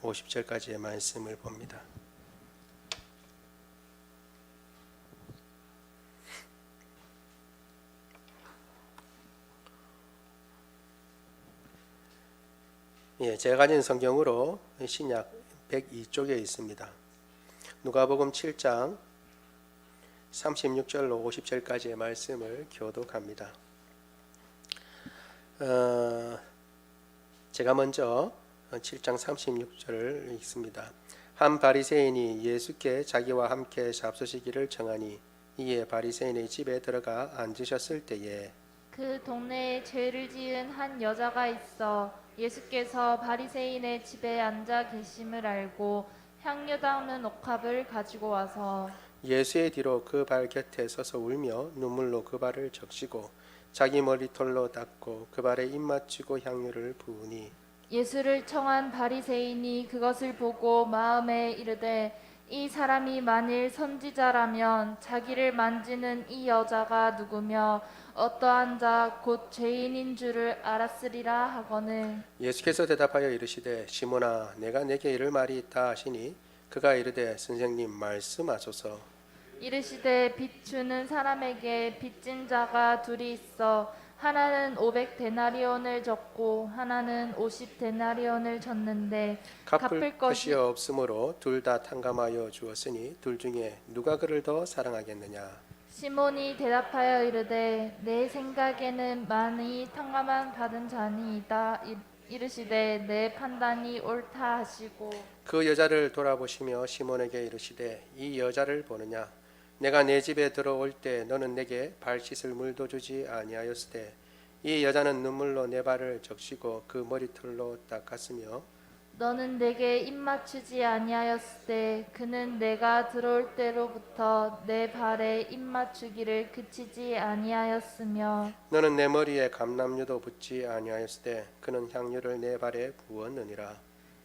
50절까지의 말씀을 봅니다. 제가 가진 성경으로 신약 102쪽에 있습니다. 누가복음 7장 36절로 50절까지의 말씀을 교독합니다. 제가 먼저 7장 36절을 읽습니다. 한 바리새인이 예수께 자기와 함께 잡수시기를 청하니 이에 바리새인의 집에 들어가 앉으셨을 때에 그 동네에 죄를 지은 한 여자가 있어 예수께서 바리새인의 집에 앉아 계심을 알고 향유 담은 옥합을 가지고 와서 예수의 뒤로 그 발 곁에 서서 울며 눈물로 그 발을 적시고 자기 머리털로 닦고 그 발에 입 맞추고 향유를 부으니 예수를 청한 바리새인이 그것을 보고 마음에 이르되 이 사람이 만일 선지자라면 자기를 만지는 이 여자가 누구며 어떠한 자 곧 죄인인 줄을 알았으리라 하거늘 예수께서 대답하여 이르시되 시몬아 내가 내게 이를 말이 있다 하시니 그가 이르되 선생님 말씀하소서. 이르시되 빚 주는 사람에게 빚진 자가 둘이 있어 하나는 500데나리온을 졌고 하나는 50데나리온을 졌는데 갚을 것이 없으므로 둘 다 탕감하여 주었으니 둘 중에 누가 그를 더 사랑하겠느냐. 시몬이 대답하여 이르되 내 생각에는 많이 탕감한 받은 자니이다. 이르시되 내 판단이 옳다 하시고 그 여자를 돌아보시며 시몬에게 이르시되 이 여자를 보느냐. 내가 내 집에 들어올 때 너는 내게 발 씻을 물도 주지 아니하였으되 이 여자는 눈물로 내 발을 적시고 그 머리털로 닦았으며 너는 내게 입 맞추지 아니하였을 때 그는 내가 들어올 때로부터 내 발에 입 맞추기를 그치지 아니하였으며 너는 내 머리에 감람유도 붓지 아니하였으되 그는 향유를 내 발에 부었느니라.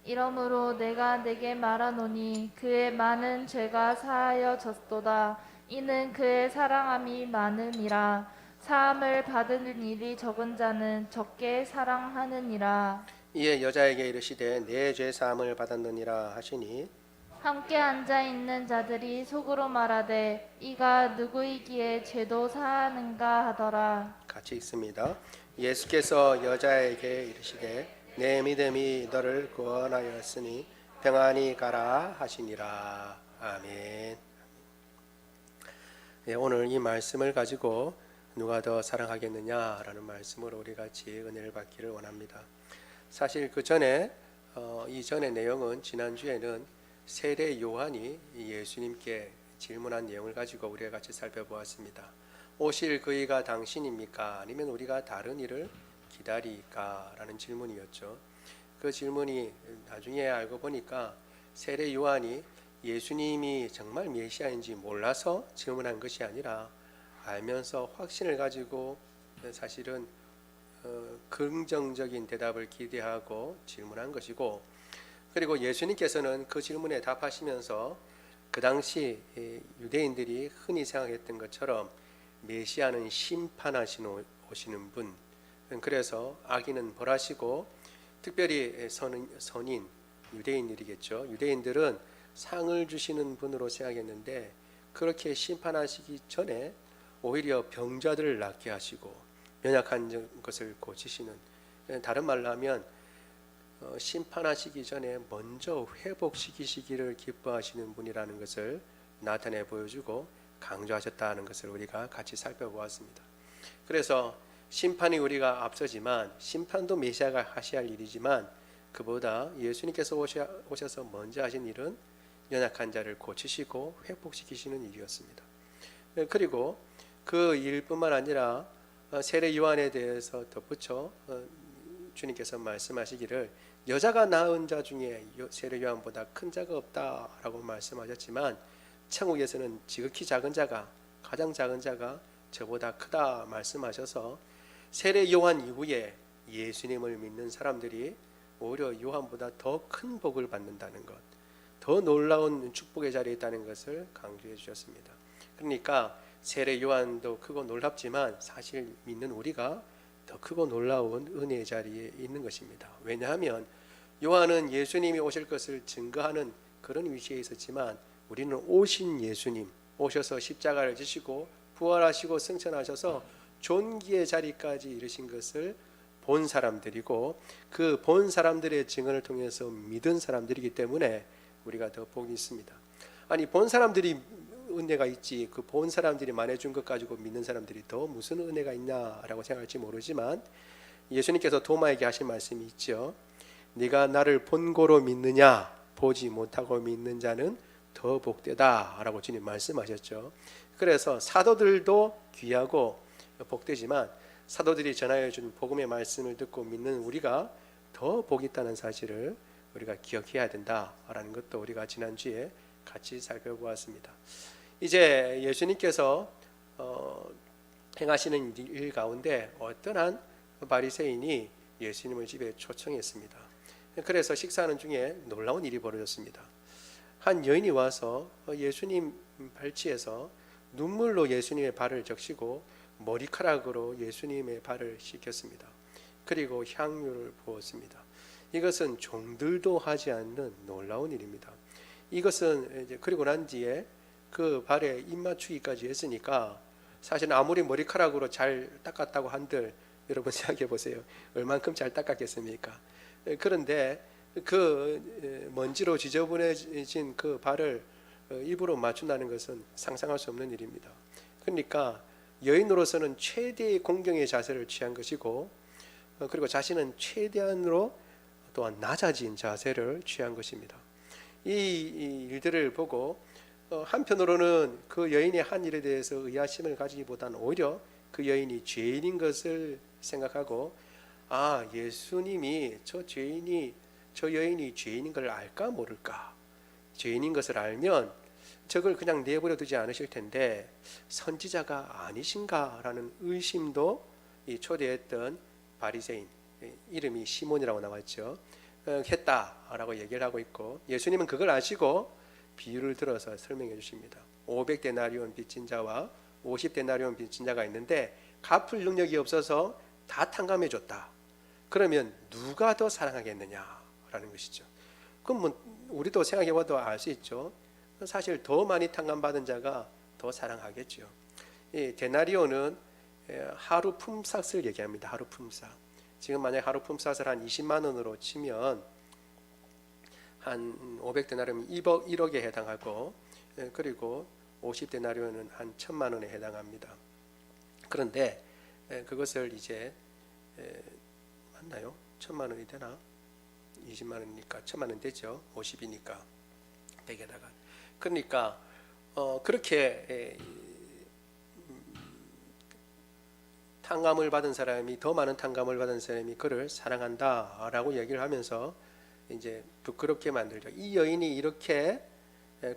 이러므로 내가 내게 말하노니 그의 많은 죄가 사하여졌도다. 이는 그의 사랑함이 많음이라. 사함을 받은 일이 적은 자는 적게 사랑하느니라. 이에 여자에게 이르시되 내 죄 사함을 받았느니라 하시니 함께 앉아 있는 자들이 속으로 말하되 이가 누구이기에 죄도 사하는가 하더라. 같이 읽습니다. 예수께서 여자에게 이르시되 내 믿음이 너를 구원하였으니 평안히 가라 하시니라. 아멘. 오늘 이 말씀을 가지고 누가 더 사랑하겠느냐라는 말씀으로 우리 같이 은혜를 받기를 원합니다. 사실 그 전에 이전의 내용은 지난주에는 세례 요한이 예수님께 질문한 내용을 가지고 우리가 같이 살펴보았습니다. 오실 그이가 당신입니까? 아니면 우리가 다른 일을 기다리까? 라는 질문이었죠. 그 질문이 나중에 알고 보니까 세례 요한이 예수님이 정말 메시아인지 몰라서 질문한 것이 아니라 알면서 확신을 가지고 사실은 긍정적인 대답을 기대하고 질문한 것이고, 그리고 예수님께서는 그 질문에 답하시면서 그 당시 유대인들이 흔히 생각했던 것처럼 메시아는 심판하시는 오시는 분, 그래서 악인은 벌하시고 특별히 선인 유대인들이겠죠. 유대인들은 상을 주시는 분으로 생각했는데 그렇게 심판하시기 전에 오히려 병자들을 낫게 하시고 연약한 것을 고치시는, 다른 말로 하면 심판하시기 전에 먼저 회복시키시기를 기뻐하시는 분이라는 것을 나타내 보여주고 강조하셨다는 것을 우리가 같이 살펴보았습니다. 그래서 심판이 우리가 앞서지만 심판도 메시아가 하셔야 할 일이지만 그보다 예수님께서 오셔서 먼저 하신 일은 연약한 자를 고치시고 회복시키시는 일이었습니다. 그리고 그 일뿐만 아니라 세례 요한에 대해서 덧붙여 주님께서 말씀하시기를 여자가 낳은 자 중에 세례 요한보다 큰 자가 없다라고 말씀하셨지만 천국에서는 지극히 작은 자가, 가장 작은 자가 저보다 크다 말씀하셔서 세례 요한 이후에 예수님을 믿는 사람들이 오히려 요한보다 더 큰 복을 받는다는 것, 더 놀라운 축복의 자리에 있다는 것을 강조해 주셨습니다. 그러니까 세례 요한도 크고 놀랍지만 사실 믿는 우리가 더 크고 놀라운 은혜의 자리에 있는 것입니다. 왜냐하면 요한은 예수님이 오실 것을 증거하는 그런 위치에 있었지만 우리는 오신 예수님, 오셔서 십자가를 지시고 부활하시고 승천하셔서 존귀의 자리까지 이르신 것을 본 사람들이고, 그 본 사람들의 증언을 통해서 믿은 사람들이기 때문에 우리가 더 복이 있습니다. 아니, 본 사람들이 은혜가 있지, 그 본 사람들이 말해준 것 가지고 믿는 사람들이 더 무슨 은혜가 있냐라고 생각할지 모르지만, 예수님께서 도마에게 하신 말씀이 있죠. 네가 나를 본고로 믿느냐, 보지 못하고 믿는 자는 더 복되다 라고 주님 말씀하셨죠. 그래서 사도들도 귀하고 복되지만 사도들이 전하여 준 복음의 말씀을 듣고 믿는 우리가 더 복이 있다는 사실을 우리가 기억해야 된다라는 것도 우리가 지난주에 같이 살펴보았습니다. 이제 예수님께서 행하시는 일 가운데 어떤 한 바리새인이 예수님을 집에 초청했습니다. 그래서 식사하는 중에 놀라운 일이 벌어졌습니다. 한 여인이 와서 예수님 발치에서 눈물로 예수님의 발을 적시고 머리카락으로 예수님의 발을 씻겼습니다. 그리고 향유를 부었습니다. 이것은 종들도 하지 않는 놀라운 일입니다. 이것은 이제 그리고 난 뒤에 그 발에 입맞추기까지 했으니까 사실 아무리 머리카락으로 잘 닦았다고 한들 여러분 생각해 보세요. 얼만큼 잘 닦았겠습니까? 그런데 그 먼지로 지저분해진 그 발을 입으로 맞춘다는 것은 상상할 수 없는 일입니다. 그러니까 여인으로서는 최대의 공경의 자세를 취한 것이고, 그리고 자신은 최대한으로 또한 낮아진 자세를 취한 것입니다. 이 일들을 보고 한편으로는 그 여인의 한 일에 대해서 의아심을 가지기보다는 오히려 그 여인이 죄인인 것을 생각하고, 아, 예수님이 저 여인이 죄인인 걸 알까 모를까? 죄인인 것을 알면 저걸 그냥 내버려 두지 않으실 텐데 선지자가 아니신가라는 의심도 이 초대했던 바리새인, 이름이 시몬이라고 나왔죠, 했다라고 얘기를 하고 있고, 예수님은 그걸 아시고 비유를 들어서 설명해 주십니다. 500데나리온 빚진 자와 50데나리온 빚진 자가 있는데 갚을 능력이 없어서 다 탕감해 줬다. 그러면 누가 더 사랑하겠느냐라는 것이죠. 그럼 뭐 우리도 생각해 봐도 알 수 있죠. 사실 더 많이 탕감받은 자가 더 사랑하겠죠. 이 데나리온은 하루 품삯을 얘기합니다. 하루 품삯. 지금 만약 하루 품삯을 한 20만 원으로 치면 한 500데나리온은 1억에 해당하고, 그리고 50데나리온은 한 1,000만 원에 해당합니다. 그런데 그것을 이제 맞나요? 1,000만 원이 되나? 20만 원이니까 1,000만 원 되죠. 50이니까 100에다가. 그러니까 그렇게 탕감을 받은 사람이, 더 많은 탕감을 받은 사람이 그를 사랑한다라고 얘기를 하면서 이제 부끄럽게 만들죠. 이 여인이 이렇게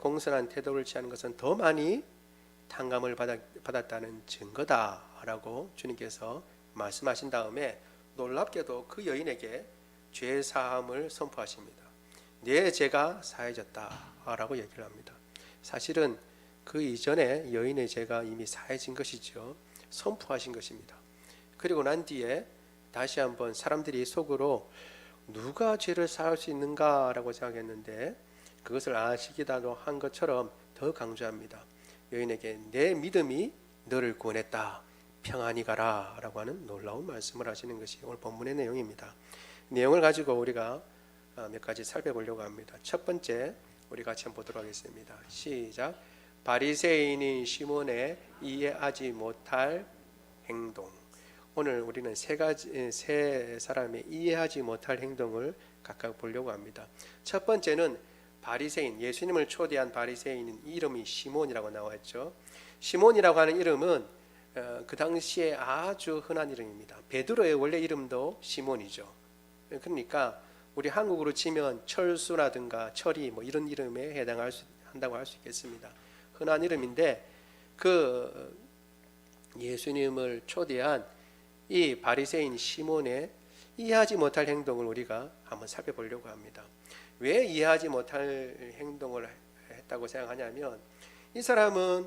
공손한 태도를 취하는 것은 더 많이 탕감을 받았다는 증거다라고 주님께서 말씀하신 다음에 놀랍게도 그 여인에게 죄 사함을 선포하십니다. 내 죄가 사해졌다라고 얘기를 합니다. 사실은 그 이전에 여인의 죄가 이미 사해진 것이죠. 선포하신 것입니다. 그리고 난 뒤에 다시 한번 사람들이 속으로 누가 죄를 사할 수 있는가라고 생각했는데 그것을 아시기도 한 것처럼 더 강조합니다. 여인에게 내 믿음이 너를 구원했다, 평안히 가라 라고 하는 놀라운 말씀을 하시는 것이 오늘 본문의 내용입니다. 내용을 가지고 우리가 몇 가지 살펴보려고 합니다. 첫 번째, 우리 같이 한번 보도록 하겠습니다. 시작. 바리새인인 시몬의 이해하지 못할 행동. 오늘 우리는 세 사람의 이해하지 못할 행동을 각각 보려고 합니다. 첫 번째는 바리새인, 예수님을 초대한 바리새인인 이름이 시몬이라고 나왔죠. 시몬이라고 하는 이름은 그 당시에 아주 흔한 이름입니다. 베드로의 원래 이름도 시몬이죠. 그러니까 우리 한국으로 치면 철수라든가 철이 뭐 이런 이름에 한다고 할 수 있겠습니다. 흔한 이름인데 그 예수님을 초대한 이 바리새인 시몬의 이해하지 못할 행동을 우리가 한번 살펴보려고 합니다. 왜 이해하지 못할 행동을 했다고 생각하냐면, 이 사람은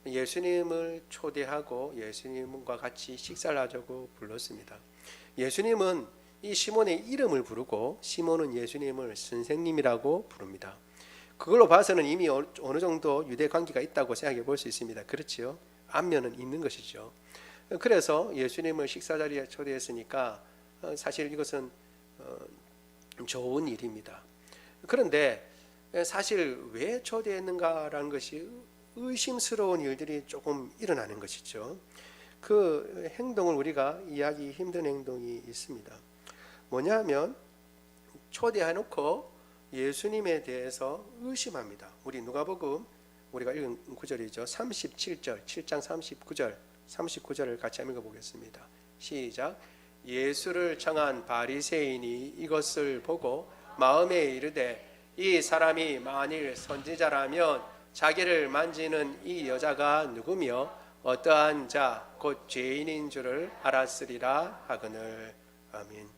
예수님을 초대하고 예수님과 같이 식사를 하자고 불렀습니다. 예수님은 이 시몬의 이름을 부르고 시몬은 예수님을 선생님이라고 부릅니다. 그걸로 봐서는 이미 어느 정도 유대 관계가 있다고 생각해 볼 수 있습니다. 그렇지요? 안면은 있는 것이죠. 그래서 예수님을 식사 자리에 초대했으니까 사실 이것은 좋은 일입니다. 그런데 사실 왜 초대했는가라는 것이 의심스러운 일들이 조금 일어나는 것이죠. 그 행동을 우리가 이해하기 힘든 행동이 있습니다. 뭐냐면 초대해놓고 예수님에 대해서 의심합니다. 우리 누가복음 우리가 읽은 구절이죠. 37절, 7장 39절을 같이 한번 읽어보겠습니다. 시작. 예수를 청한 바리새인이 이것을 보고 마음에 이르되 이 사람이 만일 선지자라면 자기를 만지는 이 여자가 누구며 어떠한 자 곧 죄인인 줄을 알았으리라 하거늘. 아멘.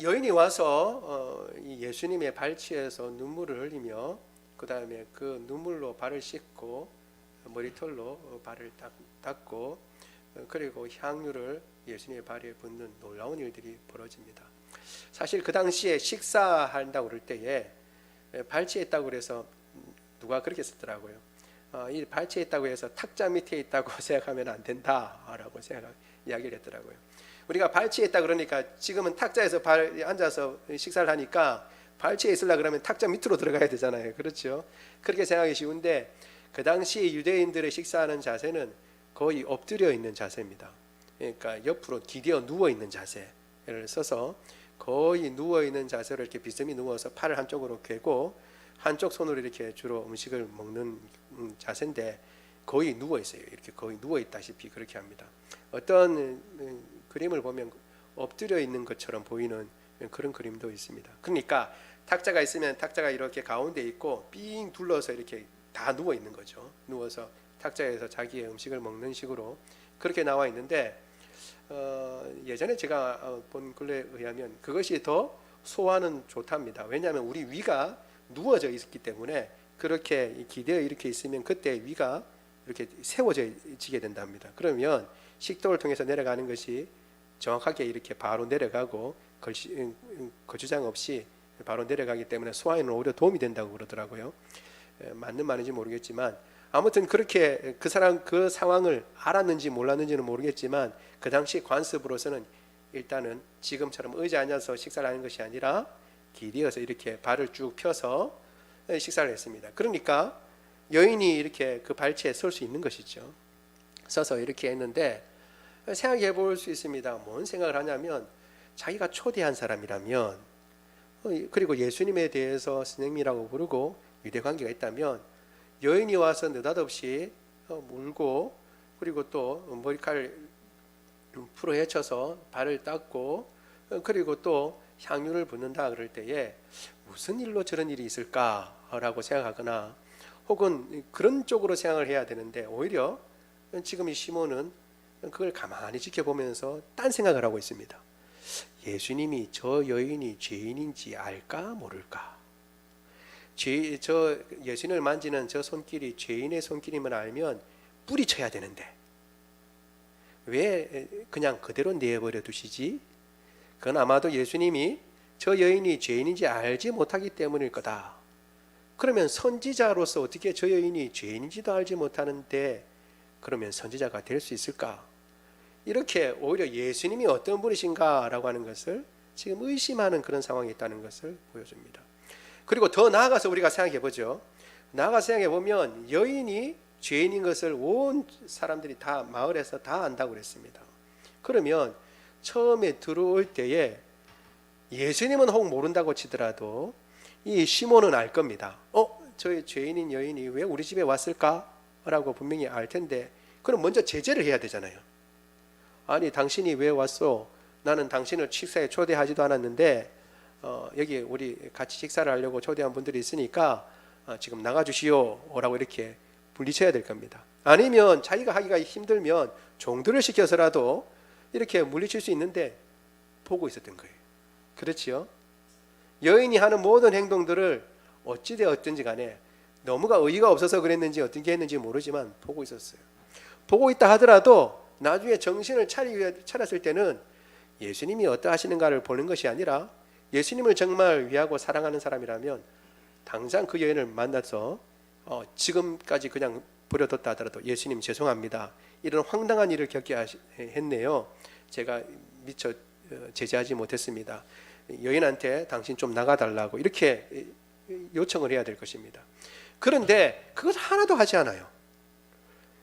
여인이 와서 예수님의 발치에서 눈물을 흘리며 그 다음에 그 눈물로 발을 씻고 머리털로 발을 닦고 그리고 향유를 예수님의 발에 붓는 놀라운 일들이 벌어집니다. 사실 그 당시에 식사한다고 그럴 때에 발치했다고 그래서 누가 그렇게 썼더라고요. 이 발치했다고 해서 탁자 밑에 있다고 생각하면 안 된다라고 이야기를 했더라고요. 우리가 발치했다 그러니까 지금은 탁자에서 앉아서 식사를 하니까 발치에 있으려 그러면 탁자 밑으로 들어가야 되잖아요. 그렇죠? 그렇게 생각하기 쉬운데 그 당시 유대인들의 식사하는 자세는 거의 엎드려 있는 자세입니다. 그러니까 옆으로 기대어 누워 있는 자세를 써서 거의 누워 있는 자세로 이렇게 비스듬히 누워서 팔을 한쪽으로 꿰고 한쪽 손으로 이렇게 주로 음식을 먹는 자세인데 거의 누워 있어요. 이렇게 거의 누워 있다시피 그렇게 합니다. 어떤 그림을 보면 엎드려 있는 것처럼 보이는 그런 그림도 있습니다. 그러니까 탁자가 있으면 탁자가 이렇게 가운데 있고 삥 둘러서 이렇게 다 누워 있는 거죠. 누워서 탁자에서 자기의 음식을 먹는 식으로 그렇게 나와 있는데 예전에 제가 본 글에 의하면 그것이 더 소화는 좋답니다. 왜냐하면 우리 위가 누워져 있기 때문에 그렇게 기대어 이렇게 있으면 그때 위가 이렇게 세워지게 된답니다. 그러면 식도를 통해서 내려가는 것이 정확하게 이렇게 바로 내려가고 거주장 없이 바로 내려가기 때문에 소화에는 오히려 도움이 된다고 그러더라고요. 맞는 말인지 모르겠지만 아무튼 그렇게 그 상황을 알았는지 몰랐는지는 모르겠지만 그 당시 관습으로서는 일단은 지금처럼 의자에 앉아서 식사를 하는 것이 아니라 기대어서 이렇게 발을 쭉 펴서 식사를 했습니다. 그러니까 여인이 이렇게 그 발치에 설 수 있는 것이죠. 서서 이렇게 했는데 생각해 볼 수 있습니다. 뭔 생각을 하냐면 자기가 초대한 사람이라면 그리고 예수님에 대해서 선생님이라고 부르고 유대관계가 있다면 여인이 와서 느닷없이 물고 그리고 또 머리칼 풀어 헤쳐서 발을 닦고 그리고 또 향유를 붓는다 그럴 때에 무슨 일로 저런 일이 있을까라고 생각하거나 혹은 그런 쪽으로 생각을 해야 되는데 오히려 지금 이 시몬은 그걸 가만히 지켜보면서 딴 생각을 하고 있습니다. 예수님이 저 여인이 죄인인지 알까 모를까? 저 예수님을 만지는 저 손길이 죄인의 손길임을 알면 뿌리쳐야 되는데 왜 그냥 그대로 내버려 두시지? 그건 아마도 예수님이 저 여인이 죄인인지 알지 못하기 때문일 거다. 그러면 선지자로서 어떻게 저 여인이 죄인인지도 알지 못하는데 그러면 선지자가 될 수 있을까? 이렇게 오히려 예수님이 어떤 분이신가라고 하는 것을 지금 의심하는 그런 상황이 있다는 것을 보여줍니다. 그리고 더 나아가서 우리가 생각해 보죠. 나아가서 생각해 보면 여인이 죄인인 것을 온 사람들이 다 마을에서 다 안다고 그랬습니다. 그러면 처음에 들어올 때에 예수님은 혹 모른다고 치더라도 이 시몬은 알 겁니다. 저 죄인인 여인이 왜 우리 집에 왔을까? 라고 분명히 알 텐데 그럼 먼저 제재를 해야 되잖아요. 아니 당신이 왜 왔어? 나는 당신을 식사에 초대하지도 않았는데 여기 우리 같이 식사를 하려고 초대한 분들이 있으니까 지금 나가주시오 라고 이렇게 물리쳐야 될 겁니다. 아니면 자기가 하기가 힘들면 종들을 시켜서라도 이렇게 물리칠 수 있는데 보고 있었던 거예요. 그렇지요? 여인이 하는 모든 행동들을 어찌되었든지 간에 너무가 의의가 없어서 그랬는지 어떻게 했는지 모르지만 보고 있었어요. 보고 있다 하더라도 나중에 정신을 차렸을 때는 예수님이 어떠하시는가를 보는 것이 아니라 예수님을 정말 위하고 사랑하는 사람이라면 당장 그 여인을 만나서 지금까지 그냥 버려뒀다 하더라도 예수님 죄송합니다, 이런 황당한 일을 겪게 했네요. 제가 미처 제지하지 못했습니다. 여인한테 당신 좀 나가달라고 이렇게 요청을 해야 될 것입니다. 그런데 그것 하나도 하지 않아요.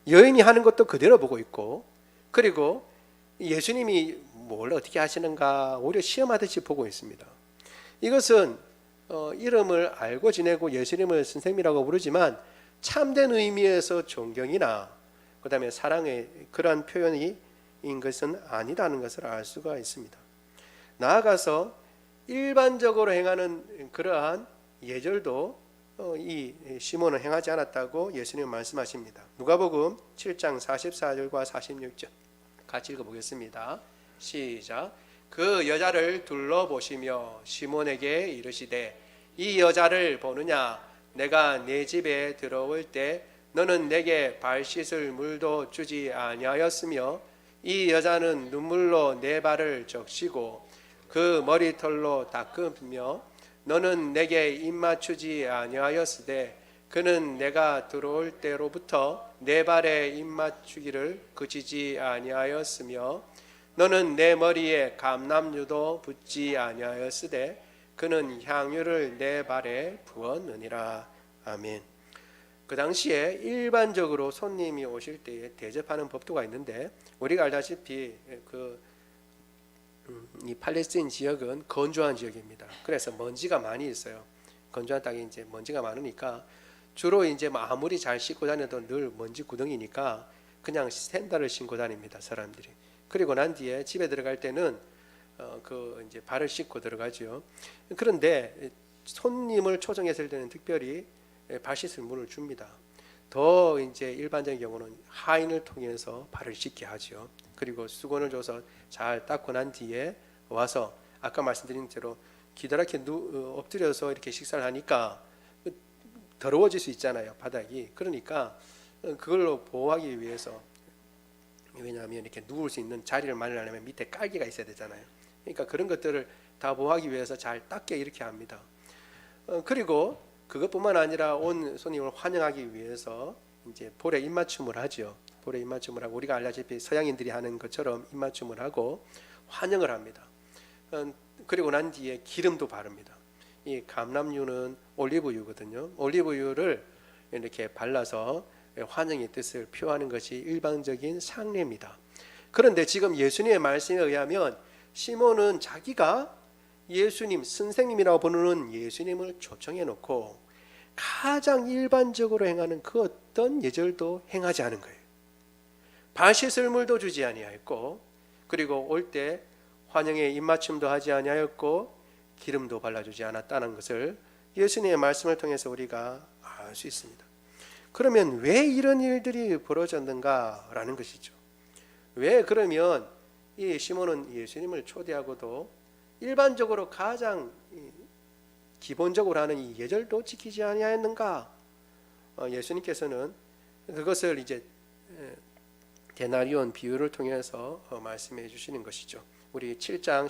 여인이 하는 것도 그대로 보고 있고, 그리고 예수님이 뭘 어떻게 하시는가 오히려 시험하듯이 보고 있습니다. 이것은 이름을 알고 지내고 예수님을 선생님이라고 부르지만 참된 의미에서 존경이나 그 다음에 사랑의 그러한 표현인 것은 아니라는 것을 알 수가 있습니다. 나아가서 일반적으로 행하는 그러한 예절도 이 시몬은 행하지 않았다고 예수님은 말씀하십니다. 누가복음 7장 44절과 46절 같이 읽어보겠습니다. 시작. 그 여자를 둘러보시며 시몬에게 이르시되 이 여자를 보느냐? 내가 내 집에 들어올 때 너는 내게 발 씻을 물도 주지 아니하였으며 이 여자는 눈물로 내 발을 적시고 그 머리털로 닦으며 너는 내게 입맞추지 아니하였으되 그는 내가 들어올 때로부터 내 발에 입맞추기를 그치지 아니하였으며 너는 내 머리에 감람유도 붓지 아니하였으되 그는 향유를 내 발에 부었느니라. 아멘. 그 당시에 일반적으로 손님이 오실 때에 대접하는 법도가 있는데 우리가 알다시피 이 팔레스타인 지역은 건조한 지역입니다. 그래서 먼지가 많이 있어요. 건조한 땅에 이제 먼지가 많으니까 주로 이제 아무리 잘 씻고 다녀도 늘 먼지 구덩이니까 그냥 샌들을 신고 다닙니다, 사람들이. 그리고 난 뒤에 집에 들어갈 때는 이제 발을 씻고 들어가죠. 그런데 손님을 초청했을 때는 특별히 발 씻을 물을 줍니다. 더 이제 일반적인 경우는 하인을 통해서 발을 씻게 하죠. 그리고 수건을 줘서 잘 닦고 난 뒤에 와서 아까 말씀드린 대로 기다랗게 엎드려서 이렇게 식사를 하니까 더러워질 수 있잖아요, 바닥이. 그러니까 그걸로 보호하기 위해서, 왜냐하면 이렇게 누울 수 있는 자리를 마련하려면 밑에 깔개가 있어야 되잖아요. 그러니까 그런 것들을 다 보호하기 위해서 잘 닦게 이렇게 합니다. 그리고 그것뿐만 아니라 온 손님을 환영하기 위해서 이제 볼에 입맞춤을 하죠. 볼에 입맞춤을 하고 우리가 알다시피 서양인들이 하는 것처럼 입맞춤을 하고 환영을 합니다. 그리고 난 뒤에 기름도 바릅니다. 이 감람유는 올리브유거든요. 올리브유를 이렇게 발라서 환영의 뜻을 표하는 것이 일반적인 상례입니다. 그런데 지금 예수님의 말씀에 의하면 시몬은 자기가 예수님, 선생님이라고 부르는 예수님을 초청해 놓고 가장 일반적으로 행하는 그 어떤 예절도 행하지 않은 거예요. 발 씻을 물도 주지 아니하였고, 그리고 올 때 환영의 입맞춤도 하지 아니하였고 기름도 발라주지 않았다는 것을 예수님의 말씀을 통해서 우리가 알 수 있습니다. 그러면 왜 이런 일들이 벌어졌는가라는 것이죠. 왜 그러면 이 시몬은 예수님을 초대하고도 일반적으로 가장 기본적으로 하는 이 예절도 지키지 아니하였는가? 예수님께서는 그것을 이제 데나리온 비유를 통해서 말씀해 주시는 것이죠. 우리 7장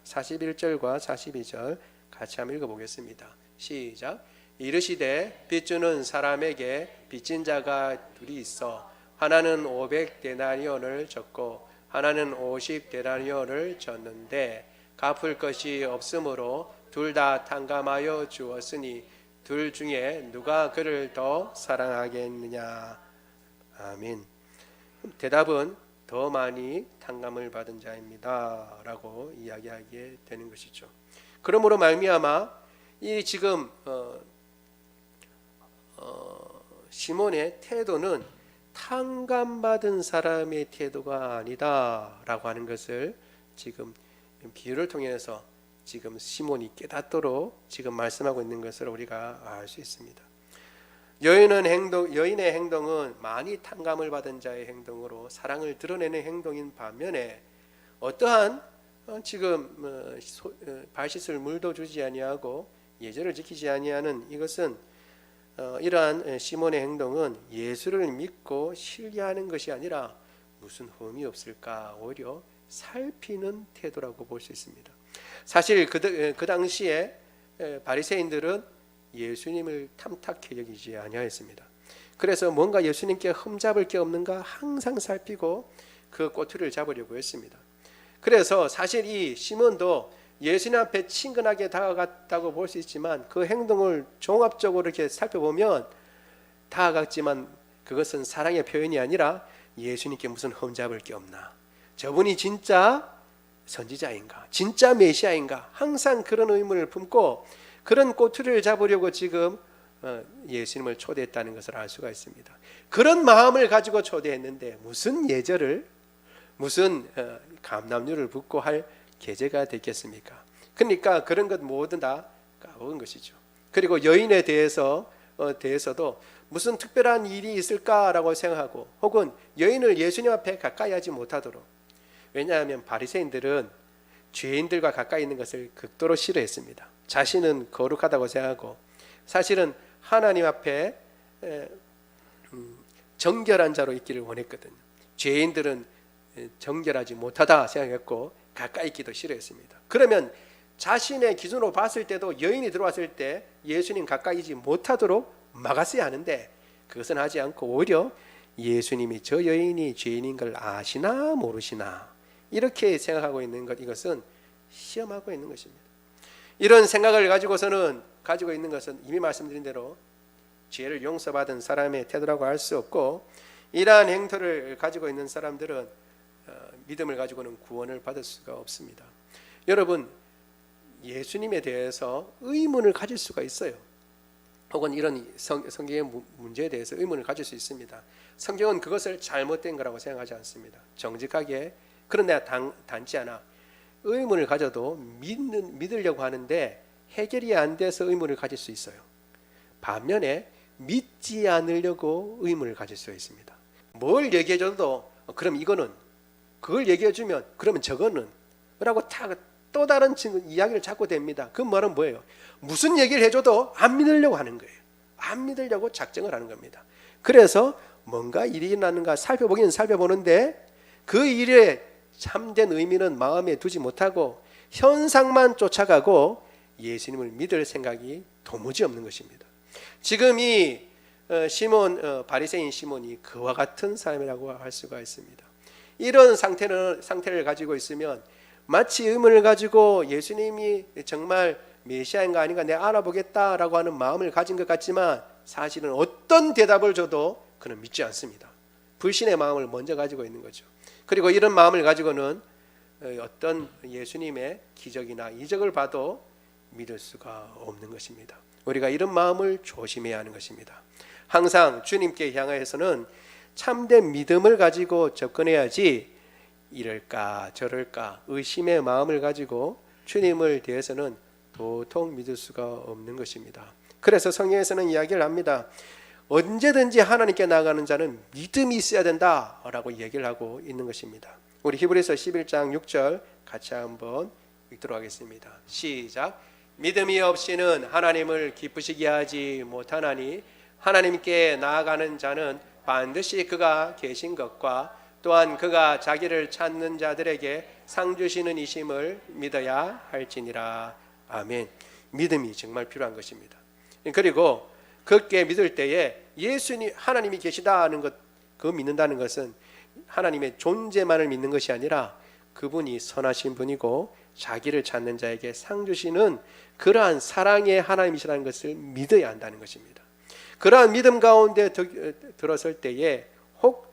41절과 42절 같이 한번 읽어보겠습니다. 시작. 이르시되 빚주는 사람에게 빚진 자가 둘이 있어 하나는 500데나리온을 졌고 하나는 50데나리온을 졌는데 갚을 것이 없으므로 둘 다 탕감하여 주었으니 둘 중에 누가 그를 더 사랑하겠느냐. 아멘. 대답은 더 많이 탕감을 받은 자입니다 라고 이야기하게 되는 것이죠. 그러므로 말미암아 이 지금 시몬의 태도는 탕감받은 사람의 태도가 아니다 라고 하는 것을 지금 비유를 통해서 지금 시몬이 깨닫도록 지금 말씀하고 있는 것을 우리가 알 수 있습니다. 여인의 행동은 많이 탕감을 받은 자의 행동으로 사랑을 드러내는 행동인 반면에 어떠한 지금 발 씻을 물도 주지 아니하고 예절을 지키지 아니하는 이것은 이러한 시몬의 행동은 예수를 믿고 신뢰하는 것이 아니라 무슨 흠이 없을까 오히려 살피는 태도라고 볼 수 있습니다. 사실 그 당시에 바리새인들은 예수님을 탐탁히 여기지 아니하였습니다. 그래서 뭔가 예수님께 흠잡을 게 없는가 항상 살피고 그 꼬투리를 잡으려고 했습니다. 그래서 사실 이 시몬도 예수님 앞에 친근하게 다가갔다고 볼 수 있지만 그 행동을 종합적으로 이렇게 살펴보면 다가갔지만 그것은 사랑의 표현이 아니라 예수님께 무슨 흠잡을 게 없나, 저분이 진짜 선지자인가, 진짜 메시아인가, 항상 그런 의문을 품고 그런 꼬투리를 잡으려고 지금 예수님을 초대했다는 것을 알 수가 있습니다. 그런 마음을 가지고 초대했는데 무슨 예절을, 무슨 감남류를 붓고 할 계제가 됐겠습니까? 그러니까 그런 것 모두 다 까먹은 것이죠. 그리고 여인에 대해서도 무슨 특별한 일이 있을까라고 생각하고, 혹은 여인을 예수님 앞에 가까이 하지 못하도록, 왜냐하면 바리새인들은 죄인들과 가까이 있는 것을 극도로 싫어했습니다. 자신은 거룩하다고 생각하고 사실은 하나님 앞에 정결한 자로 있기를 원했거든요. 죄인들은 정결하지 못하다 생각했고 가까이 있기도 싫어했습니다. 그러면 자신의 기준으로 봤을 때도 여인이 들어왔을 때 예수님 가까이 있지 못하도록 막았어야 하는데 그것은 하지 않고 오히려 예수님이 저 여인이 죄인인 걸 아시나 모르시나 이렇게 생각하고 있는 것, 이것은 시험하고 있는 것입니다. 이런 생각을 가지고 있는 것은 이미 말씀드린 대로 죄를 용서받은 사람의 태도라고 할 수 없고, 이러한 행태를 가지고 있는 사람들은 믿음을 가지고는 구원을 받을 수가 없습니다. 여러분, 예수님에 대해서 의문을 가질 수가 있어요. 혹은 이런 성경의 문제에 대해서 의문을 가질 수 있습니다. 성경은 그것을 잘못된 거라고 생각하지 않습니다. 정직하게, 그런데 단지 하나, 의문을 가져도 믿으려고 하는데 해결이 안 돼서 의문을 가질 수 있어요. 반면에 믿지 않으려고 의문을 가질 수 있습니다. 뭘 얘기해줘도 그럼 이거는, 그걸 얘기해주면 그러면 저거는 라고 또 다른 이야기를 찾고 됩니다. 그 말은 뭐예요? 무슨 얘기를 해줘도 안 믿으려고 하는 거예요. 안 믿으려고 작정을 하는 겁니다. 그래서 뭔가 일이 일어나는가 살펴보기는 살펴보는데 그 일의 참된 의미는 마음에 두지 못하고 현상만 쫓아가고 예수님을 믿을 생각이 도무지 없는 것입니다. 지금 이 바리새인 시몬이 그와 같은 사람이라고 할 수가 있습니다. 이런 상태를 가지고 있으면 마치 의문을 가지고 예수님이 정말 메시아인가 아닌가 내가 알아보겠다라고 하는 마음을 가진 것 같지만 사실은 어떤 대답을 줘도 그는 믿지 않습니다. 불신의 마음을 먼저 가지고 있는 거죠. 그리고 이런 마음을 가지고는 어떤 예수님의 기적이나 이적을 봐도 믿을 수가 없는 것입니다. 우리가 이런 마음을 조심해야 하는 것입니다. 항상 주님께 향하여서는 참된 믿음을 가지고 접근해야지 이럴까 저럴까 의심의 마음을 가지고 주님을 대해서는 도통 믿을 수가 없는 것입니다. 그래서 성경에서는 이야기를 합니다. 언제든지 하나님께 나아가는 자는 믿음이 있어야 된다라고 얘기를 하고 있는 것입니다. 우리 히브리서 11장 6절 같이 한번 읽도록 하겠습니다. 시작. 믿음이 없이는 하나님을 기쁘시게 하지 못하나니 하나님께 나아가는 자는 반드시 그가 계신 것과 또한 그가 자기를 찾는 자들에게 상 주시는 이심을 믿어야 할지니라. 아멘. 믿음이 정말 필요한 것입니다. 그리고 그렇게 믿을 때에 하나님이 계시다는 것, 그 믿는다는 것은 하나님의 존재만을 믿는 것이 아니라 그분이 선하신 분이고 자기를 찾는 자에게 상 주시는 그러한 사랑의 하나님이시라는 것을 믿어야 한다는 것입니다. 그러한 믿음 가운데 들어설 때에 혹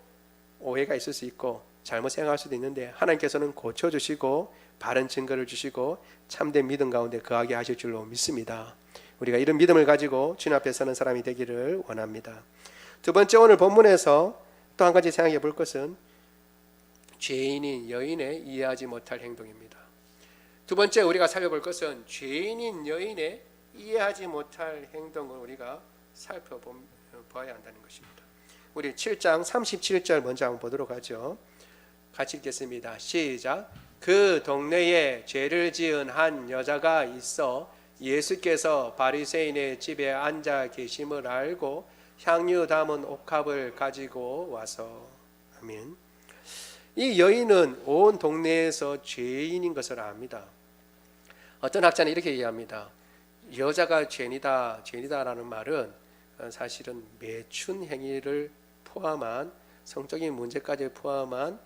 오해가 있을 수 있고 잘못 생각할 수도 있는데 하나님께서는 고쳐주시고 바른 증거를 주시고 참된 믿음 가운데 거하게 하실 줄로 믿습니다. 우리가 이런 믿음을 가지고 주님 앞에 서는 사람이 되기를 원합니다. 두 번째, 오늘 본문에서 또 한 가지 생각해 볼 것은 죄인인 여인의 이해하지 못할 행동입니다. 두 번째 우리가 살펴볼 것은 죄인인 여인의 이해하지 못할 행동을 우리가 살펴봐야 한다는 것입니다. 우리 7장 37절 먼저 한번 보도록 하죠. 같이 읽겠습니다. 시작. 그 동네에 죄를 지은 한 여자가 있어 예수께서 바리새인의 집에 앉아 계심을 알고 향유 담은 옥합을 가지고 와서. 아멘. 이 여인은 온 동네에서 죄인인 것을 압니다. 어떤 학자는 이렇게 얘기합니다. 여자가 죄인이다라는 말은 사실은 매춘 행위를 포함한 성적인 문제까지 포함한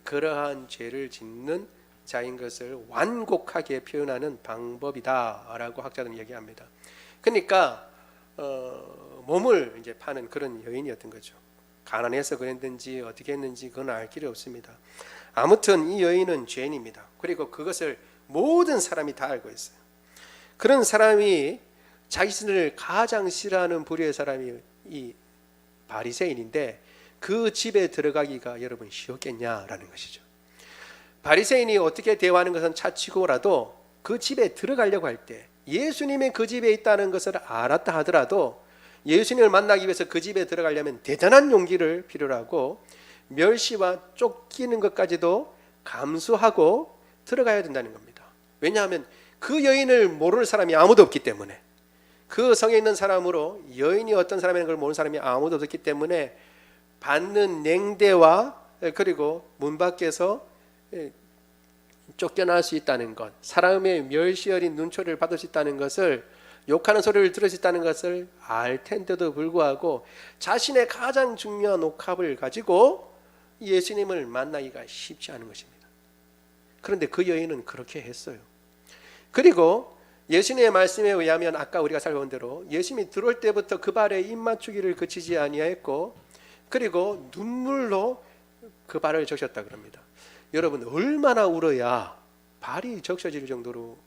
그러한 죄를 짓는 자인 것을 완곡하게 표현하는 방법이다라고 학자들은 얘기합니다. 그러니까 몸을 이제 파는 그런 여인이었던 거죠. 가난해서 그랬는지 어떻게 했는지 그건 알 길이 없습니다. 아무튼 이 여인은 죄인입니다. 그리고 그것을 모든 사람이 다 알고 있어요. 그런 사람이 자기 자신을 가장 싫어하는 부류의 사람이 이 바리새인인데 그 집에 들어가기가 여러분 쉬웠겠냐라는 것이죠. 바리새인이 어떻게 대화하는 것은 차치고라도 그 집에 들어가려고 할 때 예수님이 그 집에 있다는 것을 알았다 하더라도 예수님을 만나기 위해서 그 집에 들어가려면 대단한 용기를 필요로 하고 멸시와 쫓기는 것까지도 감수하고 들어가야 된다는 겁니다. 왜냐하면 그 여인을 모르는 사람이 아무도 없기 때문에, 그 성에 있는 사람으로 여인이 어떤 사람이라는 걸 모르는 사람이 아무도 없기 때문에 받는 냉대와 그리고 문 밖에서 쫓겨날 수 있다는 것, 사람의 멸시 어린 눈초리를 받을 수 있다는 것을, 욕하는 소리를 들을 수 있다는 것을 알 텐데도 불구하고 자신의 가장 중요한 옥합을 가지고 예수님을 만나기가 쉽지 않은 것입니다. 그런데 그 여인은 그렇게 했어요. 그리고 예수님의 말씀에 의하면 아까 우리가 살펴본 대로 예수님이 들어올 때부터 그 발에 입 맞추기를 그치지 아니하였고 그리고 눈물로 그 발을 적셨다 그럽니다. 여러분 얼마나 울어야 발이 적셔질 정도로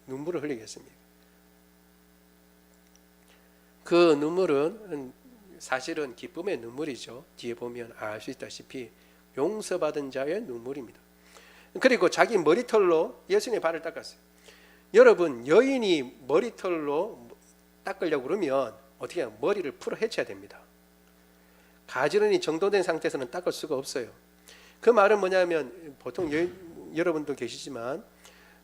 눈물을 흘리겠습니까? 그 눈물은 사실은 기쁨의 눈물이죠. 뒤에 보면 알 수 있다시피 용서받은 자의 눈물입니다. 그리고 자기 머리털로 예수님의 발을 닦았어요. 여러분 여인이 머리털로 닦으려고 그러면 어떻게 해요? 머리를 풀어 헤쳐야 됩니다. 가지런히 정돈된 상태에서는 닦을 수가 없어요. 그 말은 뭐냐면 보통 여러분도 계시지만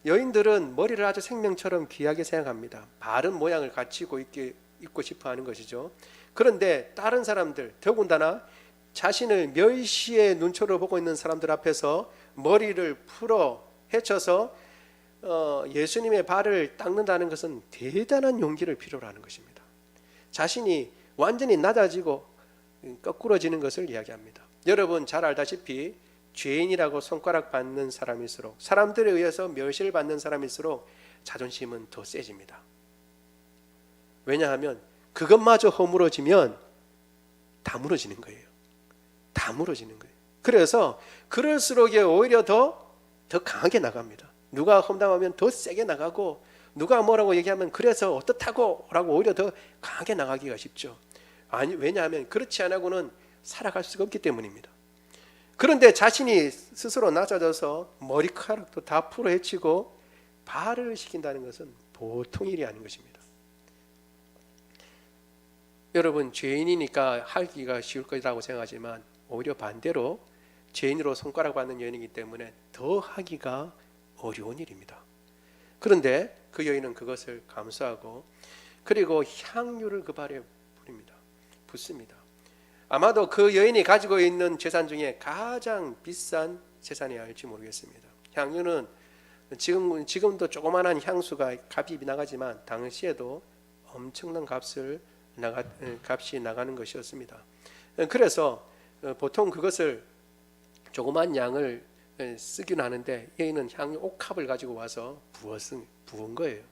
여인들은 머리를 아주 생명처럼 귀하게 생각합니다. 바른 모양을 갖추고 있고 싶어 하는 것이죠. 그런데 다른 사람들, 더군다나 자신을 멸시의 눈초리로 보고 있는 사람들 앞에서 머리를 풀어 헤쳐서 예수님의 발을 닦는다는 것은 대단한 용기를 필요로 하는 것입니다. 자신이 완전히 낮아지고 거꾸러지는 것을 이야기합니다. 여러분 잘 알다시피 죄인이라고 손가락 받는 사람일수록, 사람들에 의해서 멸시를 받는 사람일수록 자존심은 더 세집니다. 왜냐하면 그것마저 허물어지면 다 무너지는 거예요. 다 무너지는 거예요. 그래서 그럴수록 오히려 더 강하게 나갑니다. 누가 험담하면 더 세게 나가고, 누가 뭐라고 얘기하면 그래서 어떻다고 라고 오히려 더 강하게 나가기가 쉽죠. 왜냐하면 그렇지 않고는 살아갈 수가 없기 때문입니다. 그런데 자신이 스스로 낮아져서 머리카락도 다 풀어 헤치고 발을 시킨다는 것은 보통 일이 아닌 것입니다. 여러분 죄인이니까 하기가 쉬울 거라고 생각하지만 오히려 반대로 죄인으로 손가락 받는 여인이기 때문에 더 하기가 어려운 일입니다. 그런데 그 여인은 그것을 감수하고 그리고 향유를 그 발에 붓습니다. 아마도 그 여인이 가지고 있는 재산 중에 가장 비싼 재산이야 할지 모르겠습니다. 향유는 지금도 조그만한 향수가 값이 나가지만 당시에도 엄청난 값이 나가는 것이었습니다. 그래서 보통 그것을 조그만 양을 쓰긴 하는데 여인은 향유 옥합을 가지고 와서 부은 거예요.